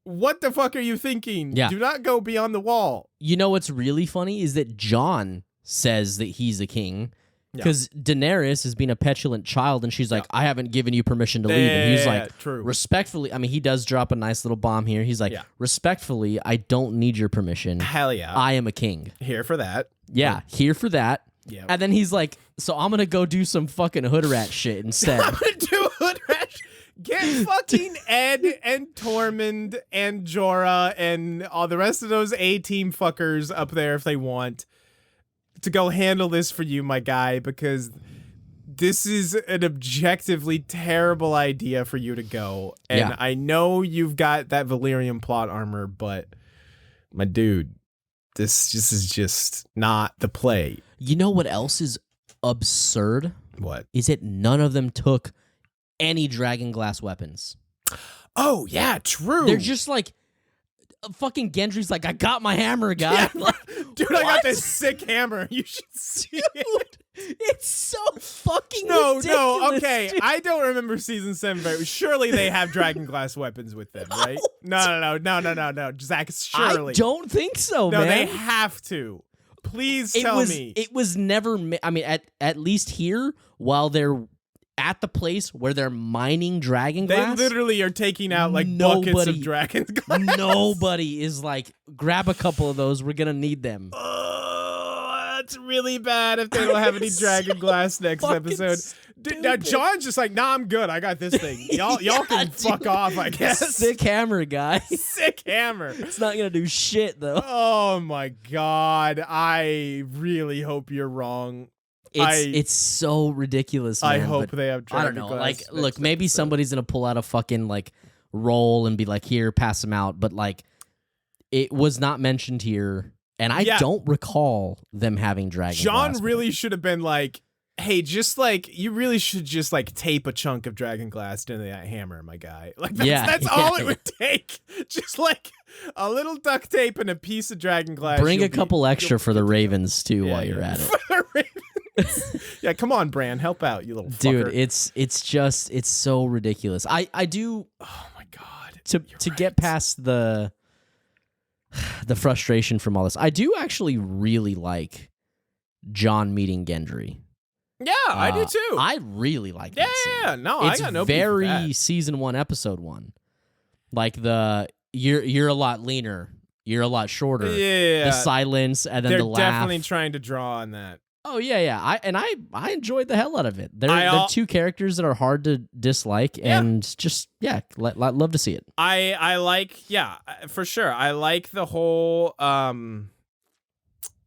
What the fuck are you thinking? Yeah. Do not go beyond the wall. You know what's really funny is that Jon says that he's a king, because Daenerys is being a petulant child, and she's like, I haven't given you permission to leave. And he's like, true. respectfully, I mean, he does drop a nice little bomb here. He's like, respectfully, I don't need your permission. Hell yeah. I am a king. Here for that. Yeah, here for that. Yeah. And then he's like, so I'm going to go do some fucking hood rat shit instead. I'm gonna do hood rash. Get fucking Ed and Tormund and Jorah and all the rest of those A-team fuckers up there if they want to go handle this for you, my guy, because this is an objectively terrible idea for you to go. And I know you've got that Valyrian plot armor, but my dude, this is just not the play. You know what else is absurd? What? Is it none of them took any dragon glass weapons. Oh, yeah, true. They're just like, fucking Gendry's like, I got my hammer, guy. Yeah, dude, I got this sick hammer. You should see it. It's so fucking ridiculous. No, okay. Dude. I don't remember season 7 very. Surely they have dragon glass weapons with them, right? No. Zach, surely. I don't think so, man. No, they have to. Please tell me. It was never, I mean, at least here, while they're at the place where they're mining dragon glass, they literally are taking out like buckets of dragon glass. Nobody is like, grab a couple of those. We're gonna need them. Oh, that's really bad if they don't have any dragon glass next episode. Now John's just like, nah, I'm good. I got this thing. Y'all can fuck off, I guess. Sick hammer, guy. Sick hammer. It's not gonna do shit though. Oh my god. I really hope you're wrong. It's so ridiculous, man. I hope they have dragon glass. I don't know. Like, look, maybe somebody's gonna pull out a fucking like roll and be like, here, pass them out. But like, it was not mentioned here, and I don't recall them having dragon glass. John really should have been like, hey, just like, you really should just like tape a chunk of dragon glass into that hammer, my guy. Like, that's all it would take. Just like a little duct tape and a piece of dragon glass. Bring a couple extra for the Ravens too while you're at it. For the Ravens. Yeah, come on, Bran, help out, you little dude. fucker. It's so ridiculous. I do. Oh my god. To get past the frustration from all this, I do actually really like Jon meeting Gendry. Yeah, I do too. I really like that scene. Yeah, no, I got no beef with very that. season 1, episode 1. Like you're a lot leaner, you're a lot shorter. Yeah, the silence and then they're the laugh. definitely trying to draw on that. Oh yeah. I enjoyed the hell out of it. They're two characters that are hard to dislike, and just love to see it. I like for sure. I like the whole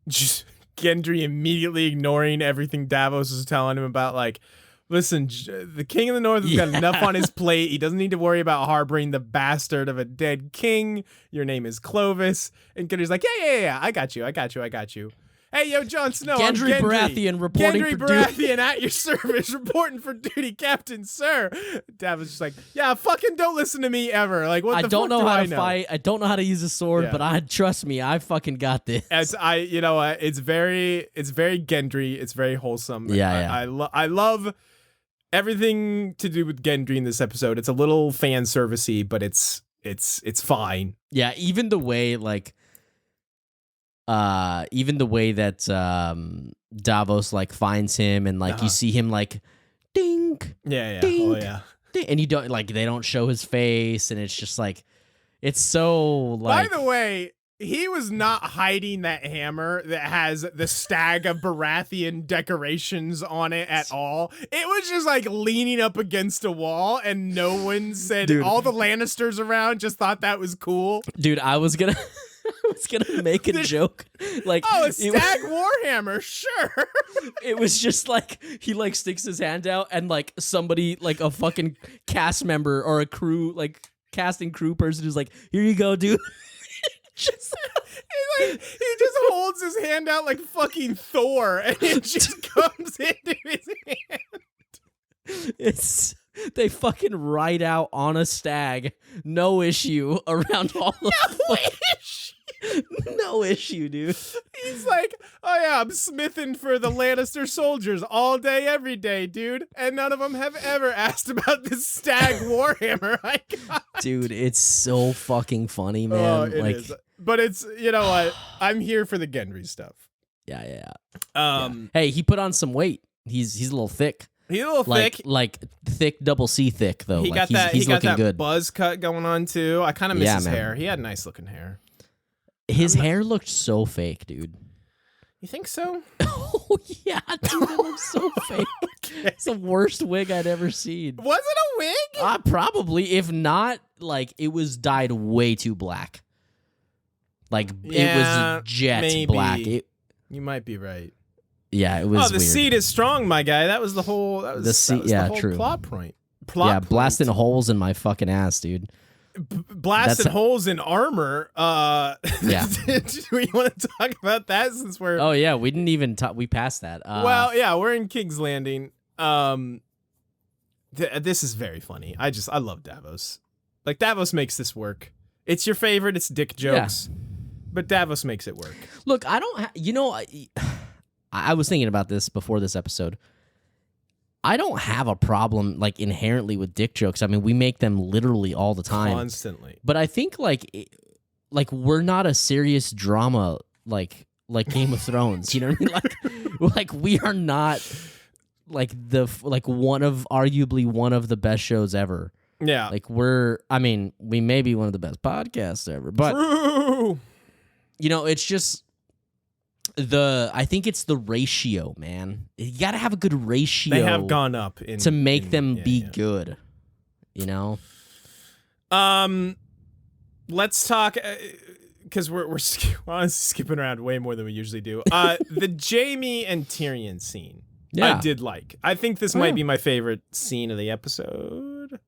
just Gendry immediately ignoring everything Davos is telling him about, like, listen, the king of the north has got enough on his plate. He doesn't need to worry about harboring the bastard of a dead king. Your name is Clovis. And Gendry's like, yeah, I got you. Hey, yo, Jon Snow, Gendry I'm Gendry. Baratheon reporting Gendry for Baratheon duty. at your service, reporting for duty, Captain Sir. Davos just like, yeah, fucking don't listen to me ever. Like, what the fuck do I know? How to fight. I don't know how to use a sword, but trust me, I fucking got this. You know what? It's very Gendry. It's very wholesome. Yeah. I love everything to do with Gendry in this episode. It's a little fan servicey, but it's fine. Yeah, even the way that Davos like finds him, and like you see him like dink, dink, oh yeah, dink, and you don't like, they don't show his face, and it's just like, it's so like. By the way, he was not hiding that hammer that has the stag of Baratheon decorations on it at all. It was just like leaning up against a wall, and no one said. All the Lannisters around just thought that was cool. Dude, I was gonna I was gonna make a joke, like, oh, a stag warhammer, sure. It was just like he like sticks his hand out, and like somebody, like a fucking cast member or a crew, like casting crew person, is like, "Here you go, dude." Just he just holds his hand out like fucking Thor, and it just comes into his hand. They fucking ride out on a stag, no issue, around all of no issue, dude. He's like, oh yeah, I'm smithing for the Lannister soldiers all day, every day, dude. And none of them have ever asked about this stag warhammer I got. Dude, it's so fucking funny, man. Oh, it is. But it's, you know what? I'm here for the Gendry stuff. Yeah. Yeah. Hey, he put on some weight. He's a little thick. He's a little thick. Like thick double C thick, though. He like, got that, he's he got looking that good. buzz cut going on, too. I kind of miss his man. hair. He had nice looking hair. His hair looked so fake, dude. You think so? Oh, yeah, dude. It looks so fake. Okay. It's the worst wig I'd ever seen. Was it a wig? Probably. If not, like, it was dyed way too black. Like, it was jet black. You might be right. Yeah, it was the weird. seed is strong, my guy. That was the whole. That was the whole true. plot point. Blasting holes in my fucking ass, dude. Blasting holes in armor. Yeah. Do we want to talk about that since we're? Oh yeah, we didn't even talk. We passed that. Well, yeah, we're in King's Landing. This is very funny. I love Davos. Like, Davos makes this work. It's your favorite. It's dick jokes, but Davos makes it work. Look, I don't. I was thinking about this before this episode. I don't have a problem, like, inherently with dick jokes. I mean, we make them literally all the time. Constantly. But I think, like we're not a serious drama, like Game of Thrones. You know what I mean? Like we are not, like, arguably one of the best shows ever. Yeah. Like, we may be one of the best podcasts ever. But, True. You know, it's just... I think it's the ratio, man. You gotta have a good ratio. They have gone up to make them be good. You know. Let's talk because we're honestly skipping around way more than we usually do. The Jamie and Tyrion scene, I did like. I think this might be my favorite scene of the episode.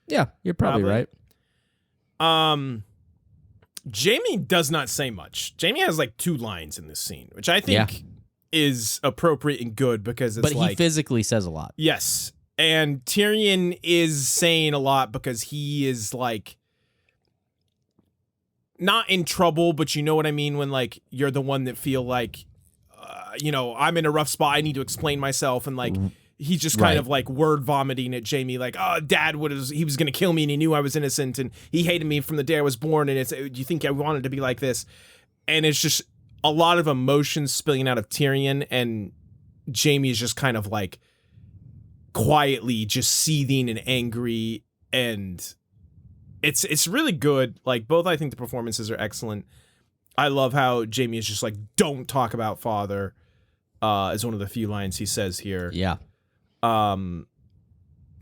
Yeah, you're probably right. Jamie does not say much. Jamie has like 2 lines in this scene, which I think is appropriate and good because it's he physically says a lot. Yes. And Tyrion is saying a lot because he is like not in trouble, but you know what I mean when like you're the one that feel like, I'm in a rough spot. I need to explain myself. And like, he's just kind of like word vomiting at Jamie, like, oh, Dad he was going to kill me and he knew I was innocent and he hated me from the day I was born. And do you think I wanted to be like this? And it's just a lot of emotions spilling out of Tyrion, and Jamie is just kind of like quietly just seething and angry. And it's really good. Like, both, I think the performances are excellent. I love how Jamie is just like, don't talk about father, is one of the few lines he says here. Yeah. And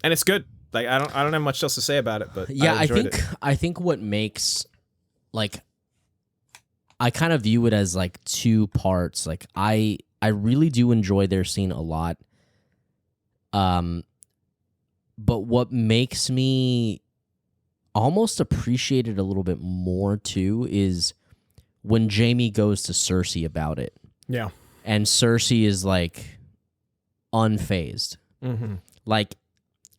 it's good. Like, I don't have much else to say about it, but yeah, I think what makes, like, I kind of view it as like 2 parts. Like, I really do enjoy their scene a lot. But what makes me almost appreciate it a little bit more too is when Jamie goes to Cersei about it. Yeah. And Cersei is like unfazed. Mm-hmm. Like,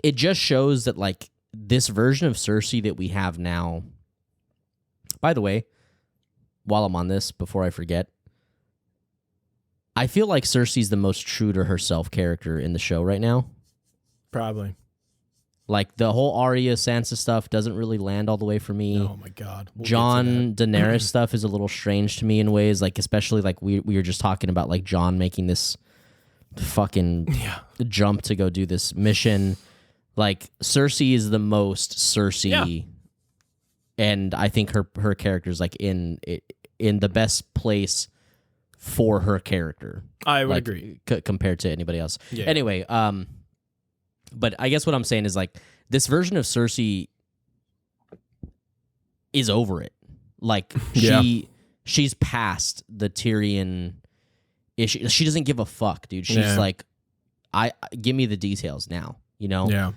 it just shows that, like, this version of Cersei that we have now. By the way, while I'm on this, before I forget, I feel like Cersei's the most true to herself character in the show right now. Probably. Like, the whole Arya Sansa stuff doesn't really land all the way for me. Oh my God. Jon Daenerys stuff is a little strange to me in ways, like, especially like we were just talking about, like, Jon making this fucking jump to go do this mission. Like, Cersei is the most Cersei, and I think her character's like in the best place for her character. I would agree compared to anybody else. Yeah. Anyway, but I guess what I'm saying is, like, this version of Cersei is over it. Like, she's past the Tyrion issue. She doesn't give a fuck, dude. She's like, give me the details now, you know? Yeah.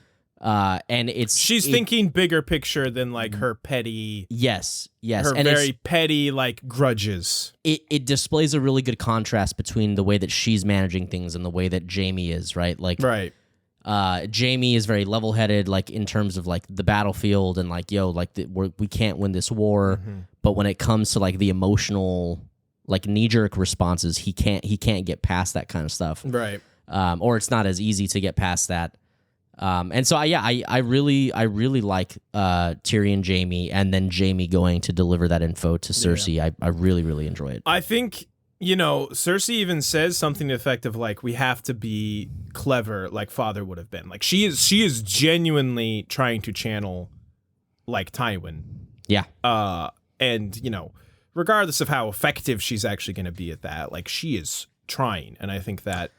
And she's thinking bigger picture than like her petty. Yes. Her and very petty like grudges. It displays a really good contrast between the way that she's managing things and the way that Jamie is, right? Like, right. Jamie is very level-headed, like in terms of like the battlefield and like, we can't win this war. But when it comes to like the emotional, like knee-jerk responses, he can't get past that kind of stuff. Right. Or it's not as easy to get past that. And so I really like Tyrion, Jamie, and then Jamie going to deliver that info to Cersei. Yeah. I really, really enjoy it. I think, Cersei even says something to the effect of like, we have to be clever like father would have been. Like she is genuinely trying to channel like Tywin. Yeah. And regardless of how effective she's actually going to be at that, like she is trying. And I think that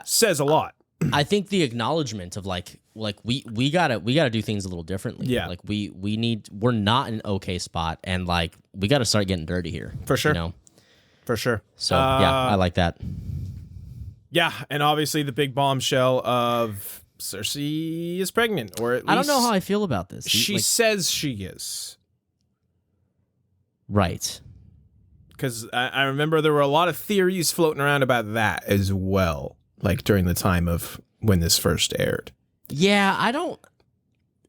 says a lot. I think the acknowledgement of like we gotta do things a little differently. Yeah. Like we're not in an okay spot, and like we gotta start getting dirty here. For sure. For sure. So I like that. Yeah, and obviously the big bombshell of Cersei is pregnant, or at least I don't know how I feel about this. She says she is. Right. Because I remember there were a lot of theories floating around about that as well. Like during the time of when this first aired. Yeah, I don't.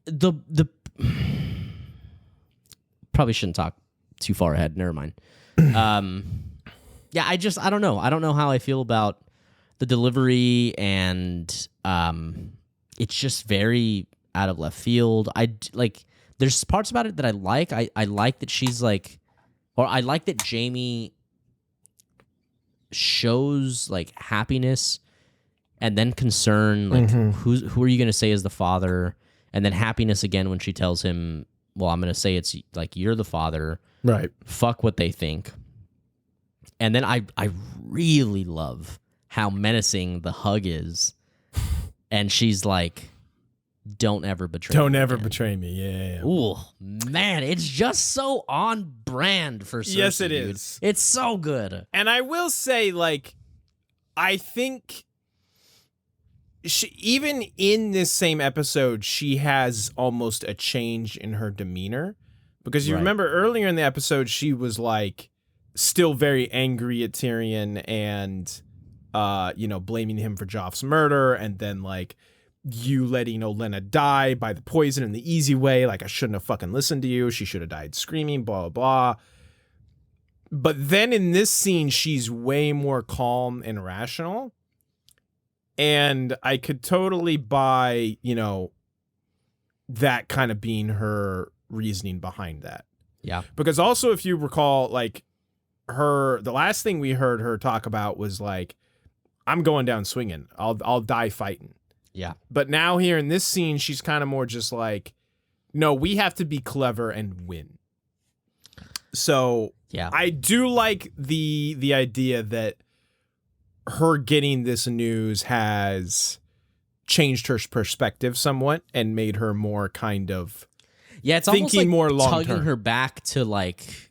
The probably shouldn't talk too far ahead. Never mind. I don't know. I don't know how I feel about the delivery, and it's just very out of left field. There's parts about it that I like. I like that she's like, or I like that Jamie shows like happiness. And then concern, like who are you going to say is the father? And then happiness again when she tells him, well, I'm going to say it's like you're the father. Right. Fuck what they think. And then I really love how menacing the hug is. And she's like, don't ever betray me. Don't ever betray me. Yeah. Ooh, man, it's just so on brand for Cersei. Yes, it is. It's so good. And I will say, like, I think even in this same episode, she has almost a change in her demeanor. Because you remember earlier in the episode, she was like still very angry at Tyrion and, blaming him for Joff's murder. And then like you letting Olenna die by the poison in the easy way. Like I shouldn't have fucking listened to you. She should have died screaming, blah, blah, blah. But then in this scene, she's way more calm and rational. And I could totally buy, that kind of being her reasoning behind that. Yeah. Because also, if you recall, like, the last thing we heard her talk about was like, I'm going down swinging. I'll die fighting. Yeah. But now here in this scene, she's kind of more just like, no, we have to be clever and win. So yeah, I do like the idea that her getting this news has changed her perspective somewhat and made her more kind of it's thinking almost like more long tugging term. her back to like,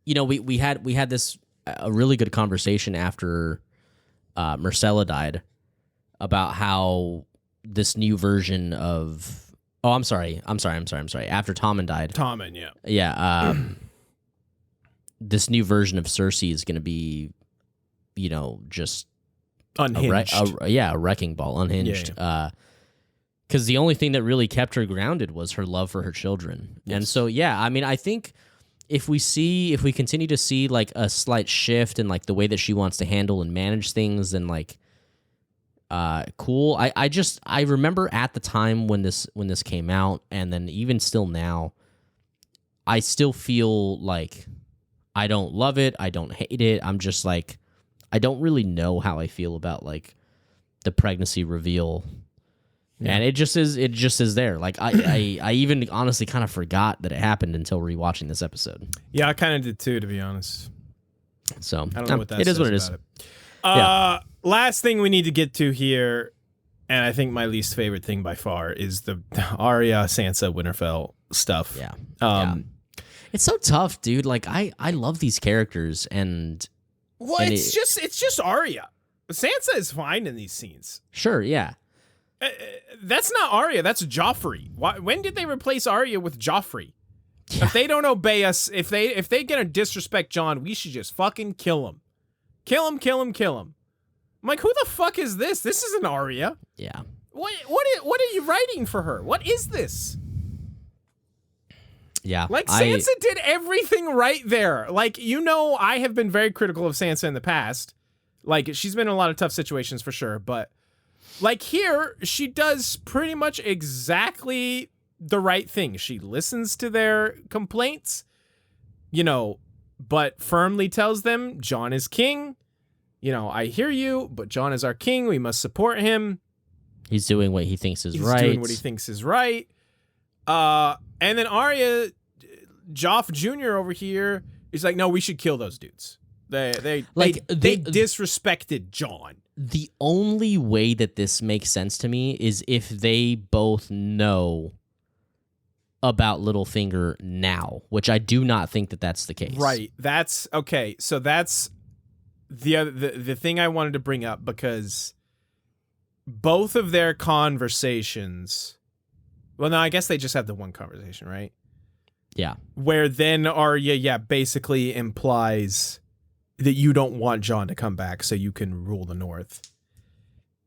we had this a really good conversation after Myrcella died about how this new version of I'm sorry after Tommen died. This new version of Cersei is going to be, just unhinged. A wrecking ball, unhinged. Because the only thing that really kept her grounded was her love for her children. Yes. And so, I think if we continue to see like a slight shift in like the way that she wants to handle and manage things, then like, cool. I remember at the time when this came out, and then even still now, I still feel like I don't love it. I don't hate it. I'm just like, I don't really know how I feel about like the pregnancy reveal. Yeah. And it just is there. Like I even honestly kind of forgot that it happened until rewatching this episode. Yeah, I kind of did too, to be honest. So I don't know what that it is what it is. Yeah. Last thing we need to get to here, and I think my least favorite thing by far, is the Arya, Sansa, Winterfell stuff. Yeah. It's so tough, dude. Like I love these characters, and it's just Arya. Sansa is fine in these scenes. Sure, yeah. That's not Arya. That's Joffrey. When did they replace Arya with Joffrey? Yeah. If they don't obey us, if they gonna disrespect Jon, we should just fucking kill him. Kill him. I'm like, who the fuck is this? This isn't Arya. Yeah. What are you writing for her? What is this? Yeah. Like, Sansa did everything right there. Like, I have been very critical of Sansa in the past. Like, she's been in a lot of tough situations for sure, but like here, she does pretty much exactly the right thing. She listens to their complaints, but firmly tells them Jon is king. I hear you, but Jon is our king. We must support him. He's doing what he thinks is right. He's doing what he thinks is right. And then Arya, Joff Jr. over here is like, no, we should kill those dudes. They disrespected Jon. The only way that this makes sense to me is if they both know about Littlefinger now, which I do not think that that's the case. Right. That's okay. So that's the thing I wanted to bring up, because both of their conversations. Well, no, I guess they just had the one conversation, right? Yeah. Where then Arya, basically implies that you don't want Jon to come back so you can rule the North.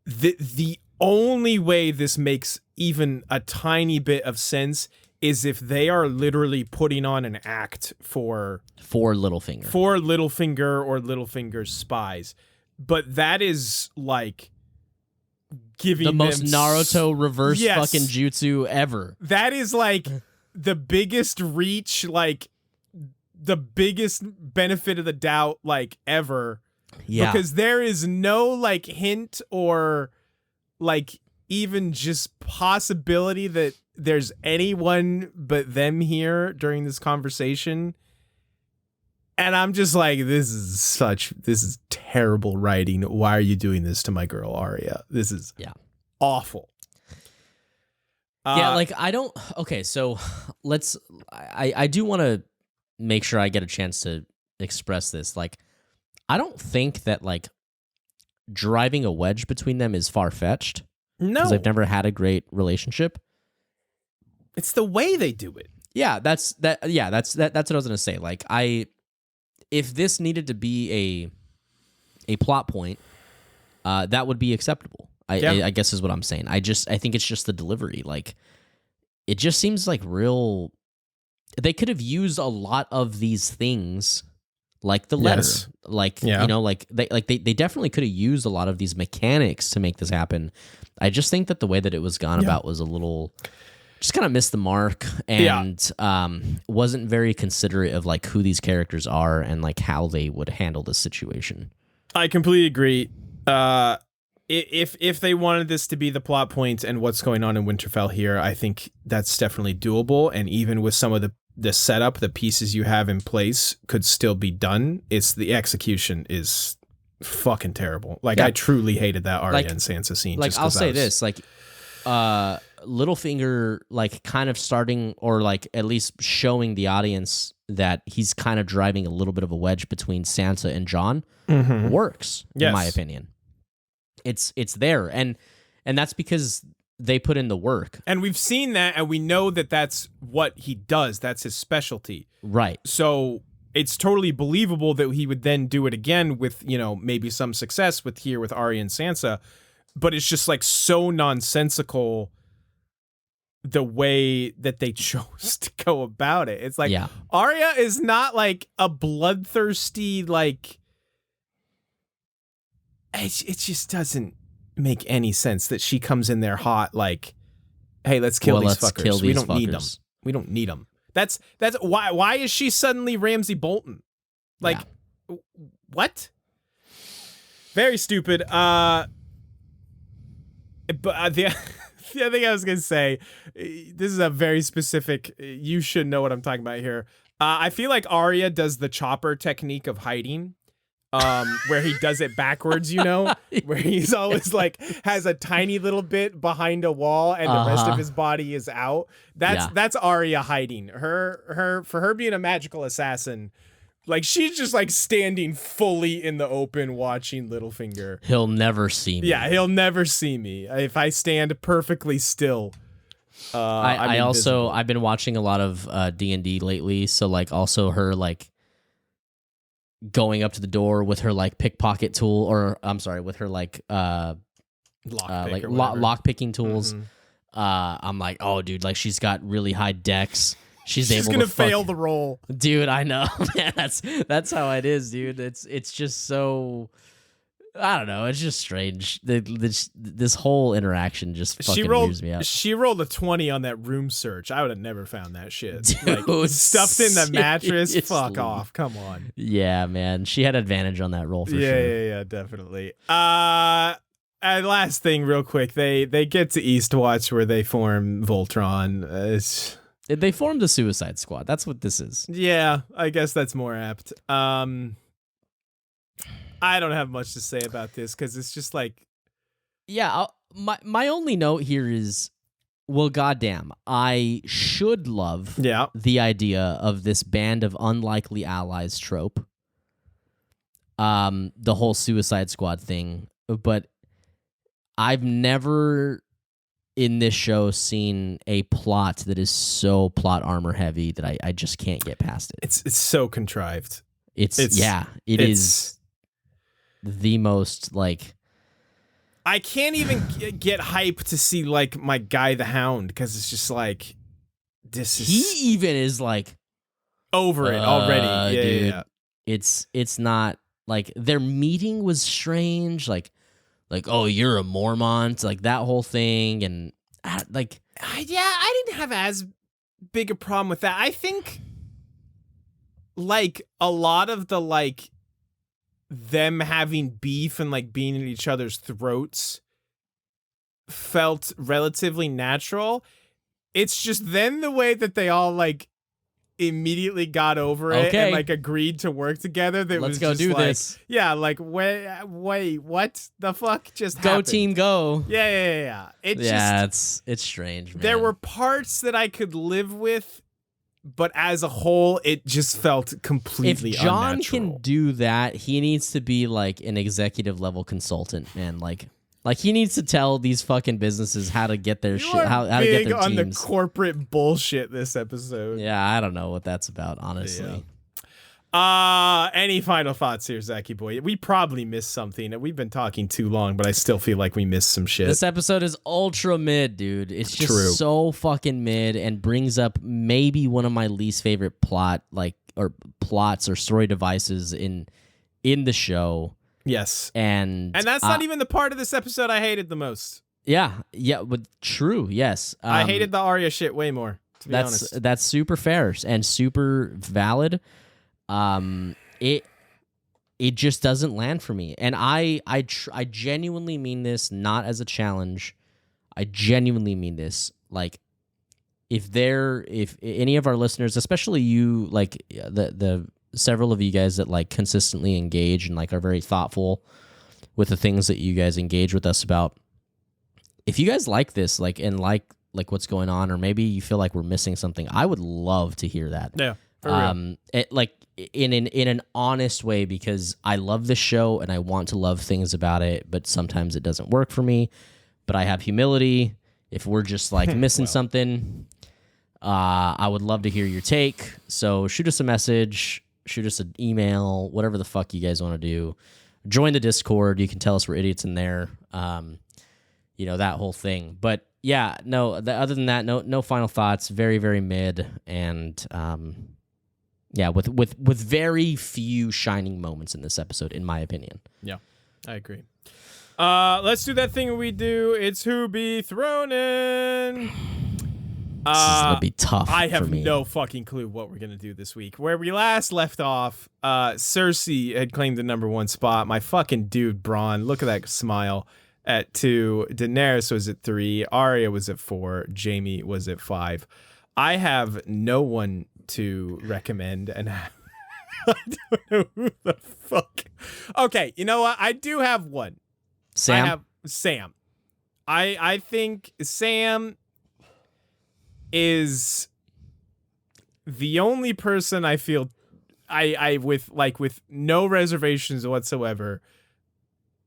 The only way this makes even a tiny bit of sense is if they are literally putting on an act for Littlefinger. For Littlefinger or Littlefinger's spies. But that is like giving the most them Naruto reverse fucking jutsu ever. That is like the biggest reach, like the biggest benefit of the doubt, like, ever. Yeah. Because there is no, like, hint or, like, even just possibility that there's anyone but them here during this conversation. And I'm just like, this is terrible writing. Why are you doing this to my girl Arya? This is awful. Okay, so I do want to make sure I get a chance to express this. Like, I don't think that, like, driving a wedge between them is far-fetched. No. Because they've never had a great relationship. It's the way they do it. Yeah, that's what I was going to say. Like, if this needed to be a plot point, that would be acceptable. I guess is what I'm saying. I think it's just the delivery. Like, it just seems like real. They could have used a lot of these things, like the letter, like they definitely could have used a lot of these mechanics to make this happen. I just think that the way that it was gone about was a little, just kind of missed the mark, and wasn't very considerate of like who these characters are and like how they would handle this situation. I completely agree. If they wanted this to be the plot point and what's going on in Winterfell here, I think that's definitely doable. And even with some of the setup, the pieces you have in place could still be done. It's the execution is fucking terrible. Like, I truly hated that Arya and Sansa scene. Like, I'll say this, like, Littlefinger, like, kind of starting, or like at least showing the audience that he's kind of driving a little bit of a wedge between Sansa and Jon works, in my opinion. It's there, and that's because they put in the work. And we've seen that, and we know that that's what he does. That's his specialty. Right. So it's totally believable that he would then do it again with, maybe some success with Arya and Sansa. But it's just like so nonsensical the way that they chose to go about it. It's like Arya is not like a bloodthirsty, like, it just doesn't make any sense that she comes in there hot, like, hey, let's kill these fuckers. We don't need them. We don't need them. That's why is she suddenly Ramsay Bolton? Like, what? Very stupid. But the other thing I was gonna say, this is a very specific. You should know what I'm talking about here. I feel like Arya does the chopper technique of hiding. where he does it backwards, where he's always like has a tiny little bit behind a wall and the rest of his body is out. That's Arya hiding. For her being a magical assassin, like she's just like standing fully in the open watching Littlefinger. He'll never see me. Yeah, he'll never see me. If I stand perfectly still. I've been watching a lot of D&D lately, so like also her like going up to the door with her like pickpocket tool, or I'm sorry, with her like lock picking tools. Mm-hmm. I'm like, oh dude, like she's got really high dex. She's able gonna to fail the roll, dude. I know, man. That's how it is, dude. It's just so. I don't know. It's just strange. This whole interaction just fucking weirds me out. She rolled a 20 on that room search. I would have never found that shit. Dude, like, stuffed in the mattress. Fuck off. Come on. Yeah, man. She had advantage on that roll for sure. Yeah, definitely. And last thing, real quick. They get to Eastwatch where they form Voltron. They formed the Suicide Squad. That's what this is. Yeah, I guess that's more apt. I don't have much to say about this because it's just like, yeah. My only note here is, well, goddamn, I should love the idea of this band of unlikely allies trope. The whole Suicide Squad thing, but I've never in this show seen a plot that is so plot armor heavy that I just can't get past it. It's so contrived. It is the most like I can't even get hype to see like my guy the Hound because it's just like he even is like over it already. Yeah, dude, yeah. It's not like their meeting was strange, like oh, you're a Mormont, like that whole thing, and I didn't have as big a problem with that. I think like a lot of the like them having beef and like being in each other's throats felt relatively natural. It's just then the way that they all like immediately got over it and like agreed to work together. That Let's was go just do like, this. Yeah, like wait, what the fuck just happened? Go team, go. Yeah. It's strange, man. There were parts that I could live with, but as a whole, it just felt completely unnatural. If John unnatural. can do that, he needs to be like an executive level consultant, man. Like he needs to tell these fucking businesses how to get their shit, how to get their teams. On the corporate bullshit this episode. Yeah, I don't know what that's about, honestly. Yeah. Any final thoughts here, Zachy boy? We probably missed something. We've been talking too long, but I still feel like we missed some shit. This episode is ultra mid, dude. It's just so fucking mid and brings up maybe one of my least favorite plots or story devices in the show. Yes. And that's not even the part of this episode I hated the most. Yeah, but true, yes. I hated the Arya shit way more, to be honest. That's super fair and super valid. It just doesn't land for me. And I genuinely mean this not as a challenge. I genuinely mean this. Like, if any of our listeners, especially you, like the several of you guys that like consistently engage and like are very thoughtful with the things that you guys engage with us about, if you guys like this, like, and like what's going on, or maybe you feel like we're missing something, I would love to hear that. Yeah. For real. Like in an honest way, because I love this show and I want to love things about it, but sometimes it doesn't work for me. But I have humility. If we're just like missing something, I would love to hear your take. So shoot us a message, shoot us an email, whatever the fuck you guys want to do. Join the Discord. You can tell us we're idiots in there. That whole thing. But yeah, no. Other than that, no final thoughts. Very, very mid, and with very few shining moments in this episode, in my opinion. Yeah, I agree. Let's do that thing we do. It's Who Be Thrown In. This is gonna be tough. I have for me. no fucking clue what we're gonna do this week. Where we last left off, Cersei had claimed the #1 spot. My fucking dude, Bronn, look at that smile. At 2, Daenerys was at 3, Arya was at 4, Jamie was at 5. I have no one to recommend and I don't know who the fuck. Okay, you know what? I do have one. Sam? I have Sam. I think Sam is the only person I feel I with no reservations whatsoever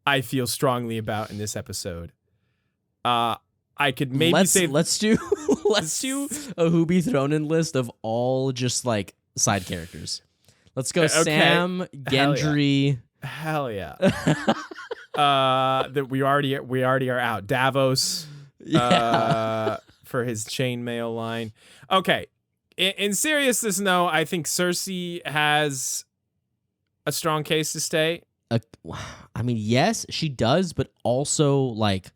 I feel strongly about in this episode. I could maybe say let's do a Who Be Thrown In list of all just like side characters. Let's go Okay. Sam, Gendry. Hell yeah. That we already are out. Davos, for his chainmail line. Okay, in seriousness, no, I think Cersei has a strong case to stay. I mean, yes, she does, but also like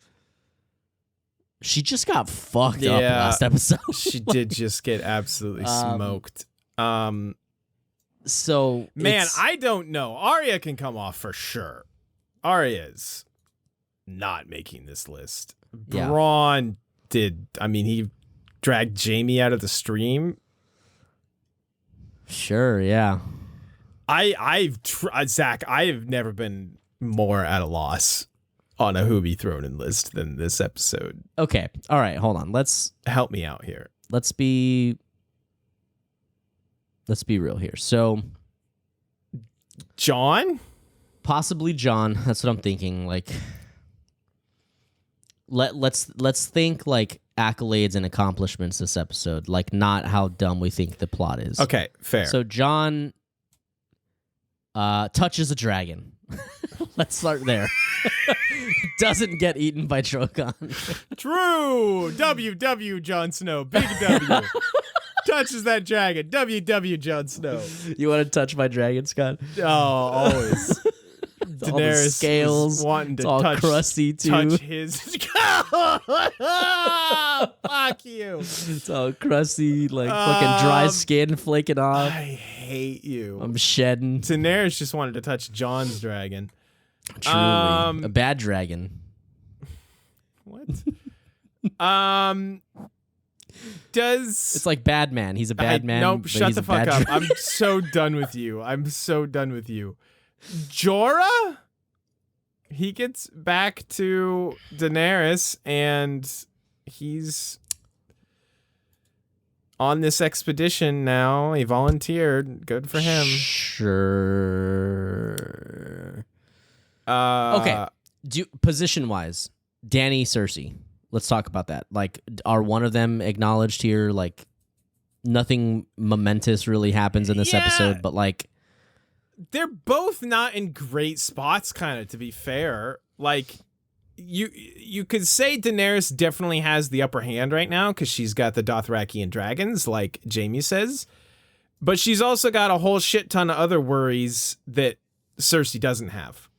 she just got fucked up last episode. She did just get absolutely smoked. So man, I don't know. Arya can come off for sure. Arya's not making this list. Yeah. Bronn did. I mean, he dragged Jamie out of the stream. Sure, yeah. Zach, I have never been more at a loss on a Who Be Thrown In list than this episode. Okay, all right, hold on. Let's help me out here. Let's be real here. So, Jon? Possibly Jon. That's what I'm thinking. Like, let's think like accolades and accomplishments this episode, like not how dumb we think the plot is. Okay, fair. So Jon touches a dragon. Let's start there. Doesn't get eaten by Drogon. True. WW Jon Snow. Big W. Touches that dragon. WW Jon Snow. You want to touch my dragon, Scott? Oh, always. Daenerys all the scales, wanting to it's all crusty too. Touch his. Fuck you. It's all crusty, like fucking dry skin flaking off. I hate you. I'm shedding. Daenerys just wanted to touch Jon's dragon. Truly, a bad dragon. What? Does it's like bad man? He's a bad man. Nope. Shut the fuck up. Dragon. I'm so done with you. Jorah? He gets back to Daenerys and he's on this expedition now. He volunteered. Good for him. Sure. Okay. Position wise, Dany, Cersei. Let's talk about that. Like, are one of them acknowledged here? Like, nothing momentous really happens in this episode, but like, they're both not in great spots, kind of, to be fair. Like, you could say Daenerys definitely has the upper hand right now because she's got the Dothrakian dragons, like Jamie says. But she's also got a whole shit ton of other worries that Cersei doesn't have.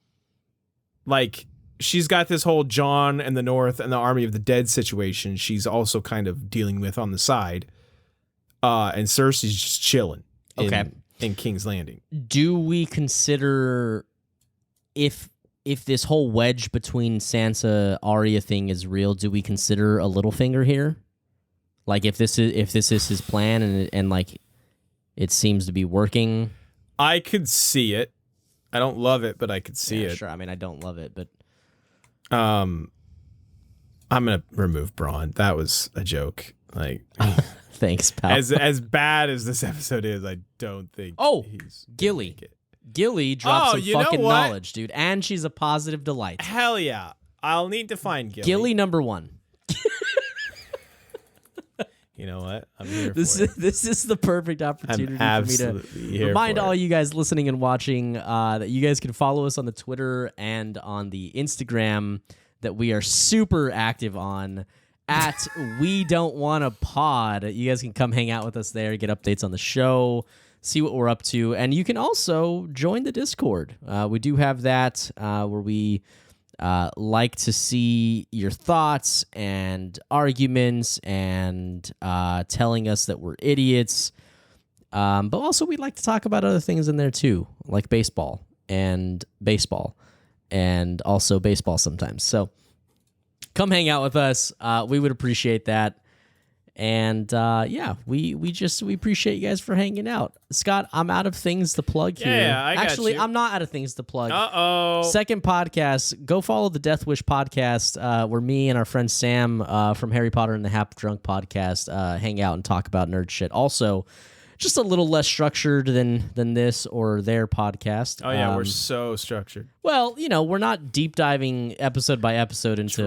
Like, she's got this whole Jon and the North and the Army of the Dead situation she's also kind of dealing with on the side. And Cersei's just chilling. In King's Landing. Do we consider if this whole wedge between Sansa Arya thing is real, do we consider a Littlefinger here? Like if this is his plan and like it seems to be working? I could see it. I don't love it, but I could see it. Sure. I mean, I don't love it, but I'm gonna remove Bronn. That was a joke. Like thanks, pal. As bad as this episode is, I don't think. He's Gilly. Gilly drops some fucking knowledge, dude, and she's a positive delight. Hell yeah! I'll need to find Gilly. Gilly number 1. You know what? I'm here this for it. This is the perfect opportunity for me to remind all you guys listening and watching that you guys can follow us on the Twitter and on the Instagram that we are super active on. At We Don't Want a Pod. You guys can come hang out with us there, get updates on the show, see what we're up to, and you can also join the Discord. We do have that where we like to see your thoughts and arguments and telling us that we're idiots. But also we like to talk about other things in there too, like baseball and also baseball sometimes. So come hang out with us. We would appreciate that. And yeah, we appreciate you guys for hanging out. Scott, I'm out of things to plug here. Yeah, I got Actually, you. I'm not out of things to plug. Uh-oh. Second podcast, go follow the Death Wish podcast, where me and our friend Sam from Harry Potter and the Half Drunk podcast hang out and talk about nerd shit. Also, just a little less structured than this or their podcast. Oh yeah, we're so structured. Well, we're not deep diving episode by episode into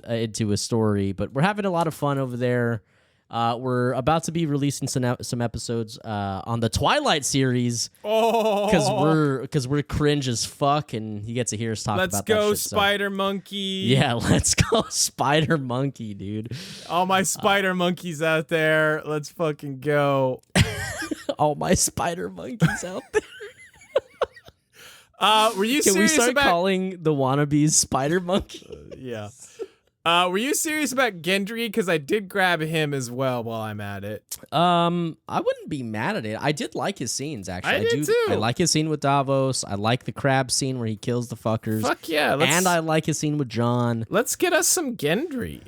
into a story, but we're having a lot of fun over there. We're about to be releasing some episodes on the Twilight series because we're cringe as fuck, and you get to hear us talk about that shit. Let's go, Spider Monkey. Yeah, let's go, Spider Monkey, dude. All my spider monkeys out there, let's fucking go. All my spider monkeys out there. Were you Can serious we start about calling the wannabes spider monkey? Yeah. Were you serious about Gendry? Because I did grab him as well while I'm at it. I wouldn't be mad at it. I did like his scenes, actually. I did too. I like his scene with Davos. I like the crab scene where he kills the fuckers. Fuck yeah. And I like his scene with Jon. Let's get us some Gendry.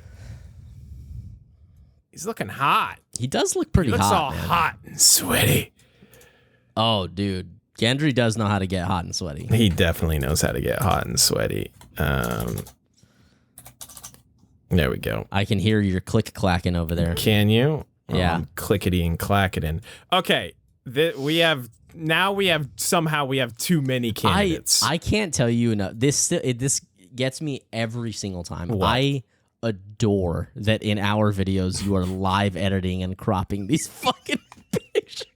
He's looking hot. He does look pretty hot. He looks all man. hot and sweaty. Oh, dude. Gendry does know how to get hot and sweaty. He definitely knows how to get hot and sweaty. There we go. I can hear your click-clacking over there. Can you? Yeah. Clickety and clacketing. Okay. We have too many candidates. I can't tell you enough. This gets me every single time. What? I adore that in our videos you are live editing and cropping these fucking pictures.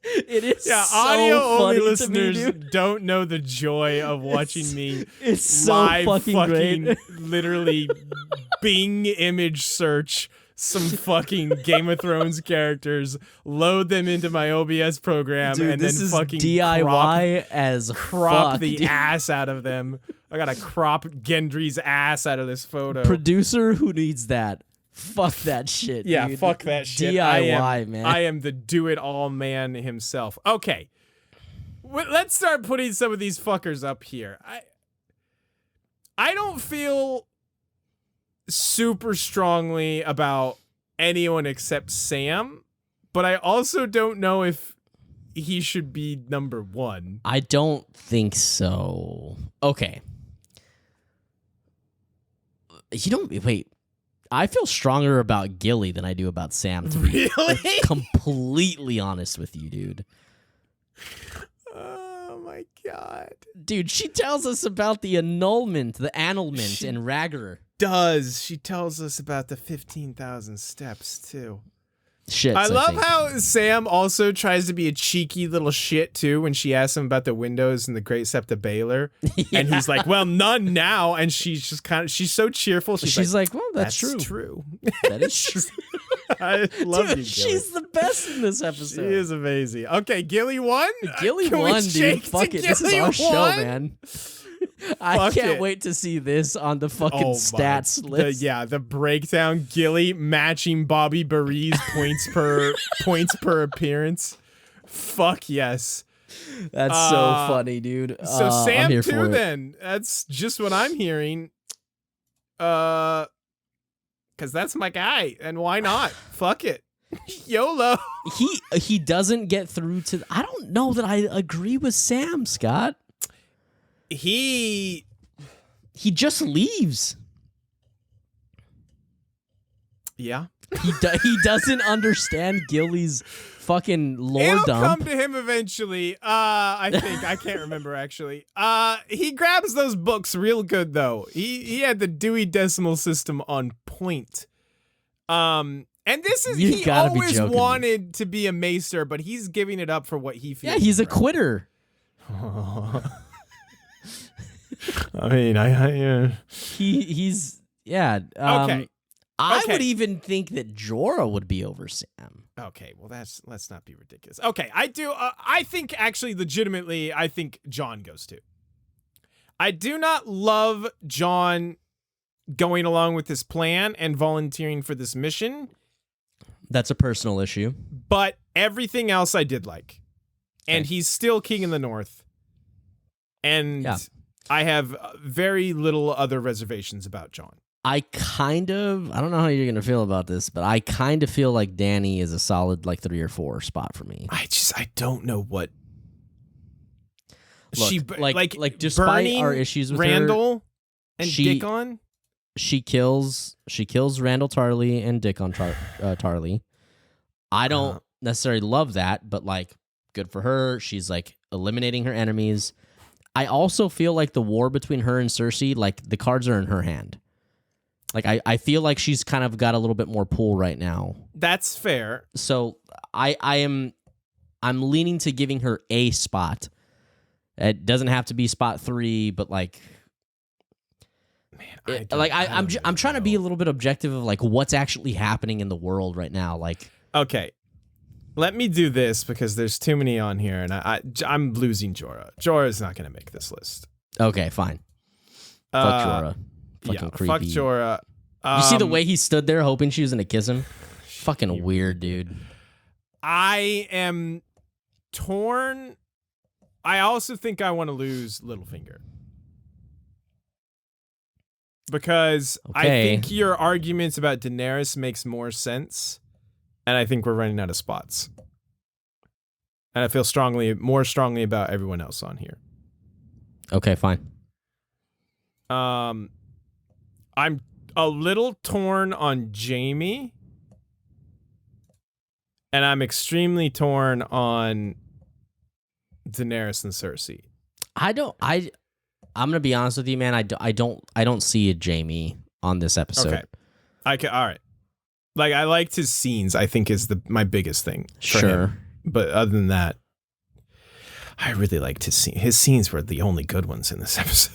It is so audio only funny listeners to me, dude. don't know the joy of watching me It's so live fucking great. literally Bing image search some fucking Game of Thrones characters, load them into my OBS program, Dude, and this then is fucking DIY as crop fuck, the dude. ass out of them. I gotta crop Gendry's ass out of this photo. Producer who needs that. Fuck that shit. Yeah, dude. fuck that shit. DIY, man. I am the do-it-all man himself. Okay, let's start putting some of these fuckers up here. I don't feel super strongly about anyone except Sam, but I also don't know if he should be number one. I don't think so. Okay. Wait. I feel stronger about Gilly than I do about Sam. To be Really? completely honest with you, dude. Oh my god. Dude, she tells us about the annulment in Rhaegar. She tells us about the 15,000 steps too. Shit. I love how Sam also tries to be a cheeky little shit too when she asks him about the windows in the Great Septa Baylor. Yeah. And he's like, well, none now. And she's just she's so cheerful. She's like, well, that's true. That is true. I love Dude, you, Gilly. she's the best in this episode. She is amazing. Okay, Gilly won? Gilly Can we won, dude. shake Fuck to it. This is Gilly our show, won? man. I Fuck can't it. wait to see this on the fucking stats The list. breakdown. Gilly matching Bobby Barry's points per appearance. Fuck yes. That's so funny, dude. So I'm Sam here too for it. then. That's just what I'm hearing. Cause that's my guy. And why not? Fuck it. YOLO. He doesn't get through to I don't know that I agree with Sam, Scott. He just leaves. Yeah. He doesn't understand Gilly's fucking lore It'll dump. come to him eventually. I think. I can't remember actually. He grabs those books real good though. He had the Dewey Decimal System on point. And this is he always wanted to be a maester, but he's giving it up for what he feels. Yeah, he's a quitter. I mean, He's yeah. Okay. I would even think that Jorah would be over Sam. Okay, well let's not be ridiculous. Okay, I do. I think actually, legitimately, I think Jon goes too. I do not love Jon going along with this plan and volunteering for this mission. That's a personal issue. But everything else I did like, and he's still king in the North. And I have very little other reservations about Jon. I don't know how you're going to feel about this, but I kind of feel like Dany is a solid like 3 or 4 spot for me. I don't know what. Look, she like despite our issues with Randall her, and Dickon, she kills Randall Tarly and Dickon Tarly. I don't necessarily love that, but like good for her. She's like eliminating her enemies. I also feel like the war between her and Cersei, like the cards are in her hand. Like I feel like she's kind of got a little bit more pull right now. That's fair. So I'm leaning to giving her a spot. It doesn't have to be spot 3, but like, man, I'm trying to be a little bit objective of like what's actually happening in the world right now. Like, okay, let me do this because there's too many on here, and I'm losing Jorah. Jorah's not going to make this list. Okay, fine. Fuck Jorah. Fucking creepy. Fuck Jorah. You see the way he stood there hoping she was going to kiss him? Fucking weird, dude. I am torn. I also think I want to lose Littlefinger. Because I think your arguments about Daenerys makes more sense. And I think we're running out of spots. And I feel more strongly about everyone else on here. Okay, fine. I'm a little torn on Jamie. And I'm extremely torn on Daenerys and Cersei. I'm gonna be honest with you, man. I don't see a Jamie on this episode. Okay, all right. Like I liked his scenes. I think is my biggest thing. For him. But other than that, I really liked his scenes. His scenes were the only good ones in this episode.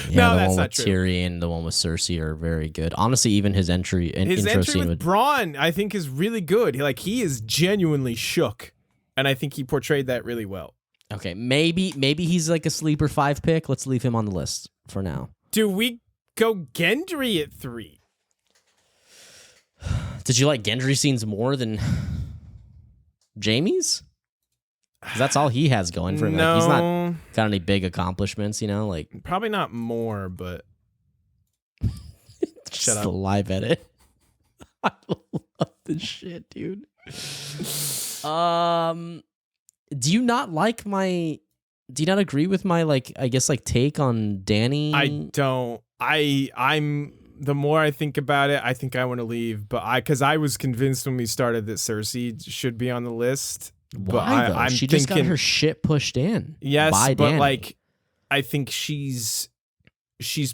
Yeah, no, the that's one not with true. Tyrion, the one with Cersei are very good. Honestly, even his entry scene with Bronn, I think, is really good. He is genuinely shook, and I think he portrayed that really well. Okay, maybe he's like a sleeper 5 pick. Let's leave him on the list for now. Do we go Gendry at 3? Did you like Gendry scenes more than Jamie's? 'Cause that's all he has going for him. No. Like, he's not got any big accomplishments, you know? Like probably not more, but shut up. The live edit. I love this shit, dude. Do you not agree with my take on Dany? I don't. I'm the more I think about it, I think I want to leave, but because I was convinced when we started that Cersei should be on the list. Why though? She just got her shit pushed in. Yes, by but Dany. I think she's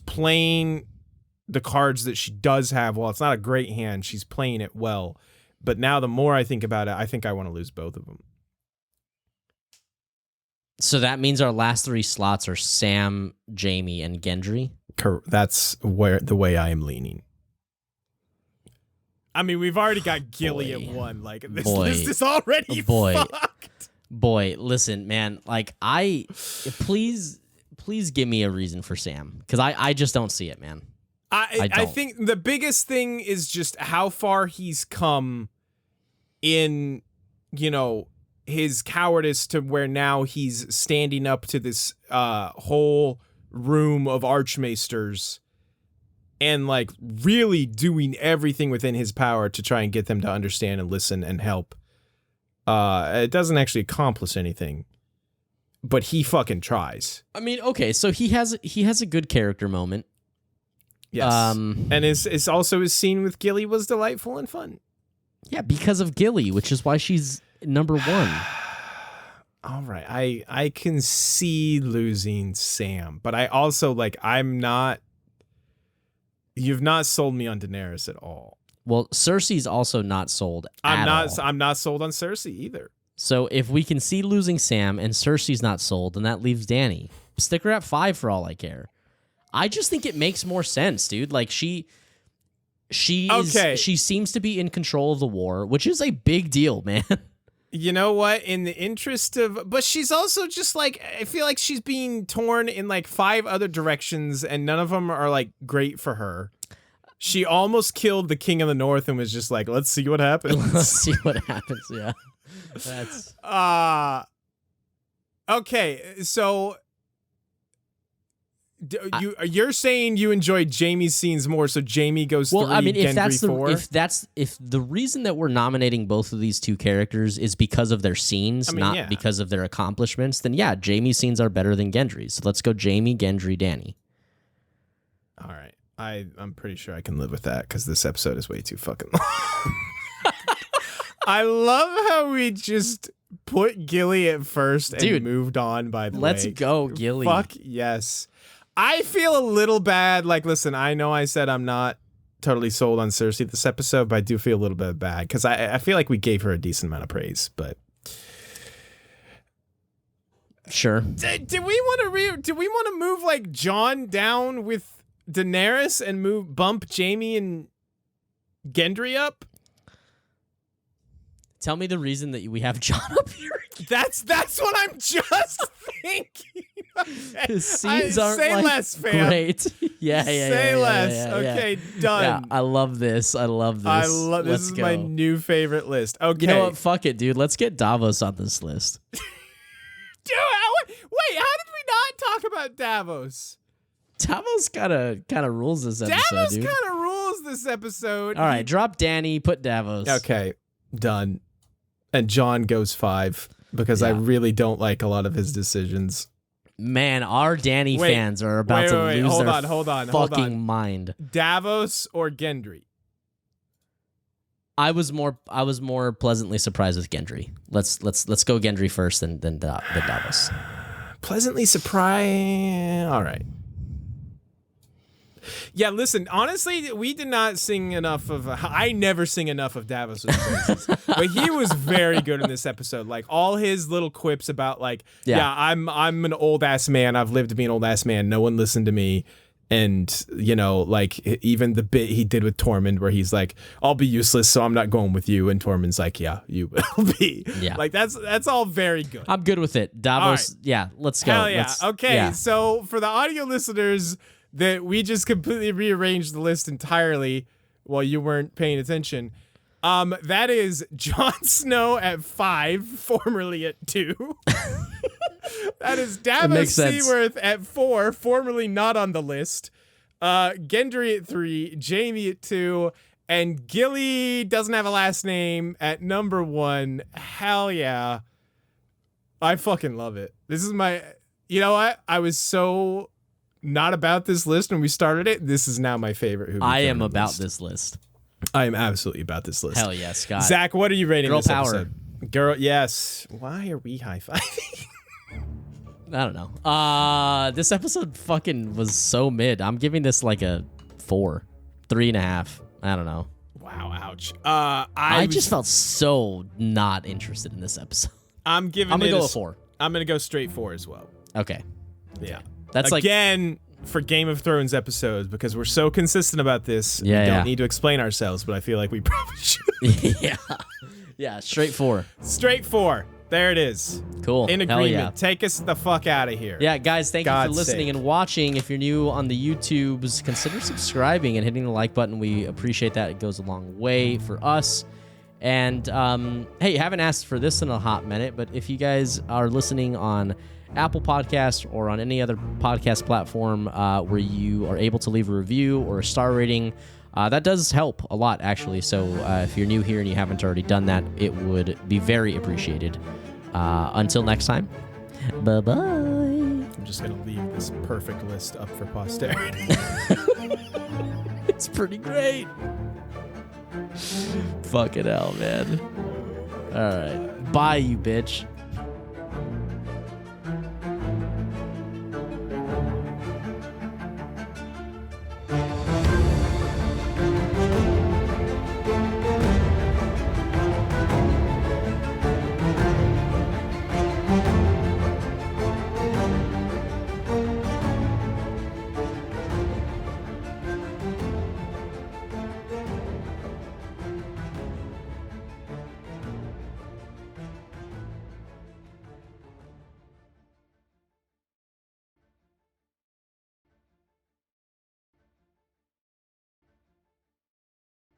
playing the cards that she does have. Well, it's not a great hand. She's playing it well. But now the more I think about it, I think I want to lose both of them. So that means our last 3 slots are Sam, Jamie, and Gendry? That's the way I am leaning. I mean, we've already got Gilly at 1. Like, this list is already fucked. Boy, listen, man. Like, please give me a reason for Sam. Because I just don't see it, man. I think the biggest thing is just how far he's come in, his cowardice to where now he's standing up to this whole room of archmaesters and like really doing everything within his power to try and get them to understand and listen and help. It doesn't actually accomplish anything, but he fucking tries. I mean, okay, so he has a good character moment. Yes. And it's also his scene with Gilly was delightful and fun. Yeah, because of Gilly, which is why she's number 1. All right. I can see losing Sam, but I also you've not sold me on Daenerys at all. Well, Cersei's also not sold at all. I'm not sold on Cersei either. So if we can see losing Sam and Cersei's not sold, then that leaves Dany. Stick her at 5 for all I care. I just think it makes more sense, dude. Like she seems to be in control of the war, which is a big deal, man. You know what? In the interest of, but she's also just like, I feel like she's being torn in like 5 other directions, and none of them are like great for her. She almost killed the King of the North and was just like, let's see what happens. Let's see what happens. Yeah, that's okay. So You're saying you enjoyed Jamie's scenes more, so Jamie goes 3, Gendry 4? If the reason that we're nominating both of these two characters is because of their scenes, not because of their accomplishments, then yeah, Jamie's scenes are better than Gendry's. So let's go Jamie, Gendry, Dany. All right. I'm pretty sure I can live with that because this episode is way too fucking long. I love how we just put Gilly at first and moved on, by the way. Let's go, Gilly. Fuck yes. I feel a little bad. Like, listen, I know I said I'm not totally sold on Cersei this episode, but I do feel a little bit bad because I feel like we gave her a decent amount of praise, but... Sure. Do we want to move, like, Jon down with Daenerys and bump Jamie and Gendry up? Tell me the reason that we have Jon up here. That's what I'm just thinking. Okay. His scenes aren't say like less, fam. Great. Yeah. Say less. Okay, done. Yeah, I love this. This is my new favorite list. Okay. You know what? Fuck it, dude. Let's get Davos on this list. Dude, wait, how did we not talk about Davos? Davos kind of rules this episode, Davos dude. kind of rules this episode. All right, drop Dany, put Davos. Okay, done. And Jon goes 5 because I really don't like a lot of his decisions. Man, our Dany fans are about to lose their fucking mind. Davos or Gendry? I was more pleasantly surprised with Gendry. Let's go Gendry first, then Davos. Pleasantly surprised. All right. Yeah, listen, honestly, we did not sing enough of... I never sing enough of Davos' voices. But he was very good in this episode. Like, all his little quips about, like, I'm an old-ass man. I've lived to be an old-ass man. No one listened to me. And, you know, like, even the bit he did with Tormund where he's like, I'll be useless, so I'm not going with you. And Tormund's like, yeah, you will be. Yeah. Like, that's all very good. I'm good with it. Davos, let's go. Hell yeah. Okay, so for the audio listeners... that we just completely rearranged the list entirely while you weren't paying attention. That is Jon Snow at 5, formerly at 2. That is Davos Seaworth at 4, formerly not on the list. Gendry at 3, Jamie at 2, and Gilly doesn't have a last name at number 1. Hell yeah. I fucking love it. This is my... You know what? I was so... not about this list when we started it. This is now my favorite. I am about this list. I am absolutely about this list. Hell yeah, Scott. Zach, what are you rating this power. episode? Girl, yes. Why are we high-fiving? I don't know. This episode fucking was so mid. I'm giving this like a 4, 3.5. I don't know. Wow, ouch. I just felt so not interested in this episode. I'm gonna go a 4. I'm gonna go straight 4 as well. Okay. Yeah. That's again for Game of Thrones episodes because we're so consistent about this. We don't need to explain ourselves, but I feel like we probably should. Yeah, straight 4. Straight 4. There it is. Cool. In agreement. Take us the fuck out of here. Yeah, guys, thank you for listening and watching. If you're new on the YouTubes, consider subscribing and hitting the like button. We appreciate that. It goes a long way for us. And hey, haven't asked for this in a hot minute, but if you guys are listening on Apple Podcasts or on any other podcast platform where you are able to leave a review or a star rating, that does help a lot, actually. So if you're new here and you haven't already done that, it would be very appreciated. Until next time, bye-bye. I'm just going to leave this perfect list up for posterity. It's pretty great. Fucking hell, man. All right. Bye, you bitch.